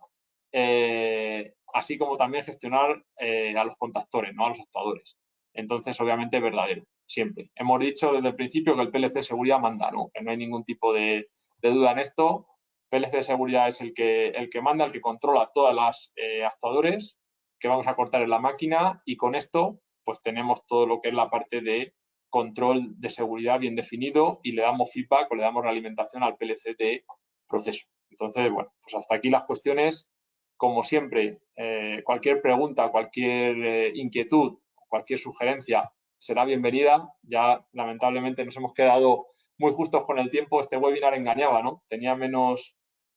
Speaker 1: así como también gestionar a los contactores, ¿no? A los actuadores. Entonces, obviamente, verdadero, siempre. Hemos dicho desde el principio que el PLC de seguridad manda, ¿no? Que no hay ningún tipo de duda en esto. PLC de seguridad es el que manda, el que controla todas las actuadores que vamos a cortar en la máquina y con esto, pues tenemos todo lo que es la parte de control de seguridad bien definido y le damos feedback o le damos realimentación al PLC de proceso. Entonces, bueno, pues hasta aquí las cuestiones. Como siempre, cualquier pregunta, cualquier inquietud, cualquier sugerencia será bienvenida. Ya, lamentablemente, nos hemos quedado muy justos con el tiempo. Este webinar engañaba, ¿no? Tenía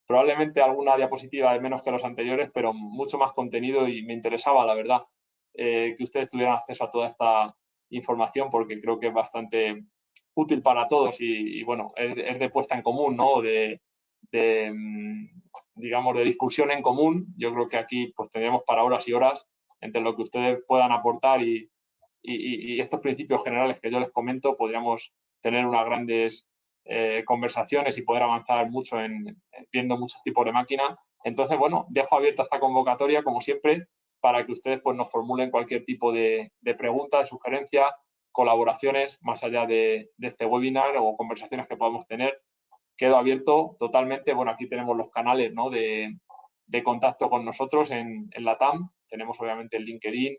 Speaker 1: probablemente alguna diapositiva de menos que los anteriores, pero mucho más contenido y me interesaba, la verdad, que ustedes tuvieran acceso a toda esta información porque creo que es bastante útil para todos y bueno, es de puesta en común, ¿no? Digamos, de discusión en común. Yo creo que aquí pues tendremos para horas y horas entre lo que ustedes puedan aportar y estos principios generales que yo les comento, podríamos tener unas grandes conversaciones y poder avanzar mucho viendo muchos tipos de máquina. Entonces, bueno, dejo abierta esta convocatoria, como siempre, para que ustedes pues, nos formulen cualquier tipo de pregunta, de sugerencia, colaboraciones más allá de este webinar o conversaciones que podamos tener. Quedo abierto totalmente. Bueno, aquí tenemos los canales, ¿no? de contacto con nosotros en la TAM. Tenemos obviamente el LinkedIn,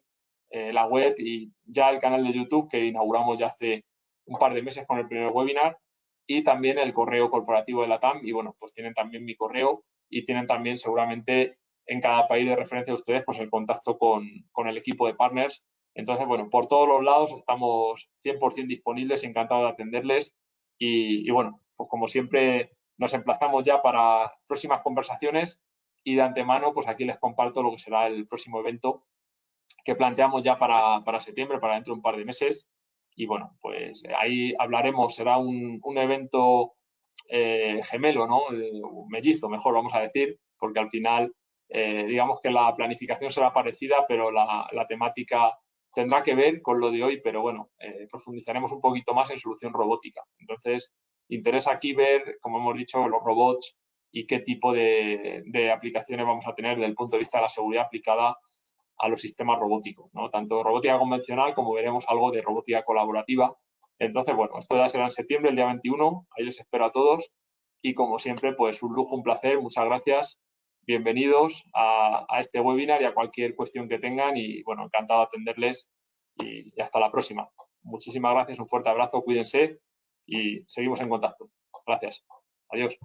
Speaker 1: la web y ya el canal de YouTube que inauguramos ya hace un par de meses con el primer webinar y también el correo corporativo de la TAM y bueno, pues tienen también mi correo y tienen también seguramente en cada país de referencia de ustedes pues el contacto con el equipo de partners. Entonces, bueno, por todos los lados estamos 100% disponibles, encantados de atenderles y bueno, pues como siempre nos emplazamos ya para próximas conversaciones y de antemano, pues aquí les comparto lo que será el próximo evento que planteamos ya para septiembre, para dentro de un par de meses. Y bueno, pues ahí hablaremos, será un evento gemelo, ¿no? Mellizo, mejor vamos a decir, porque al final, digamos que la planificación será parecida, pero la temática tendrá que ver con lo de hoy, pero bueno, profundizaremos un poquito más en solución robótica. Entonces, interesa aquí ver, como hemos dicho, los robots y qué tipo de aplicaciones vamos a tener desde el punto de vista de la seguridad aplicada a los sistemas robóticos, ¿no? Tanto robótica convencional como veremos algo de robótica colaborativa. Entonces, bueno, esto ya será en septiembre, el día 21, ahí les espero a todos y como siempre, pues un lujo, un placer, muchas gracias, bienvenidos a este webinar y a cualquier cuestión que tengan y bueno, encantado de atenderles y hasta la próxima. Muchísimas gracias, un fuerte abrazo, cuídense y seguimos en contacto. Gracias. Adiós.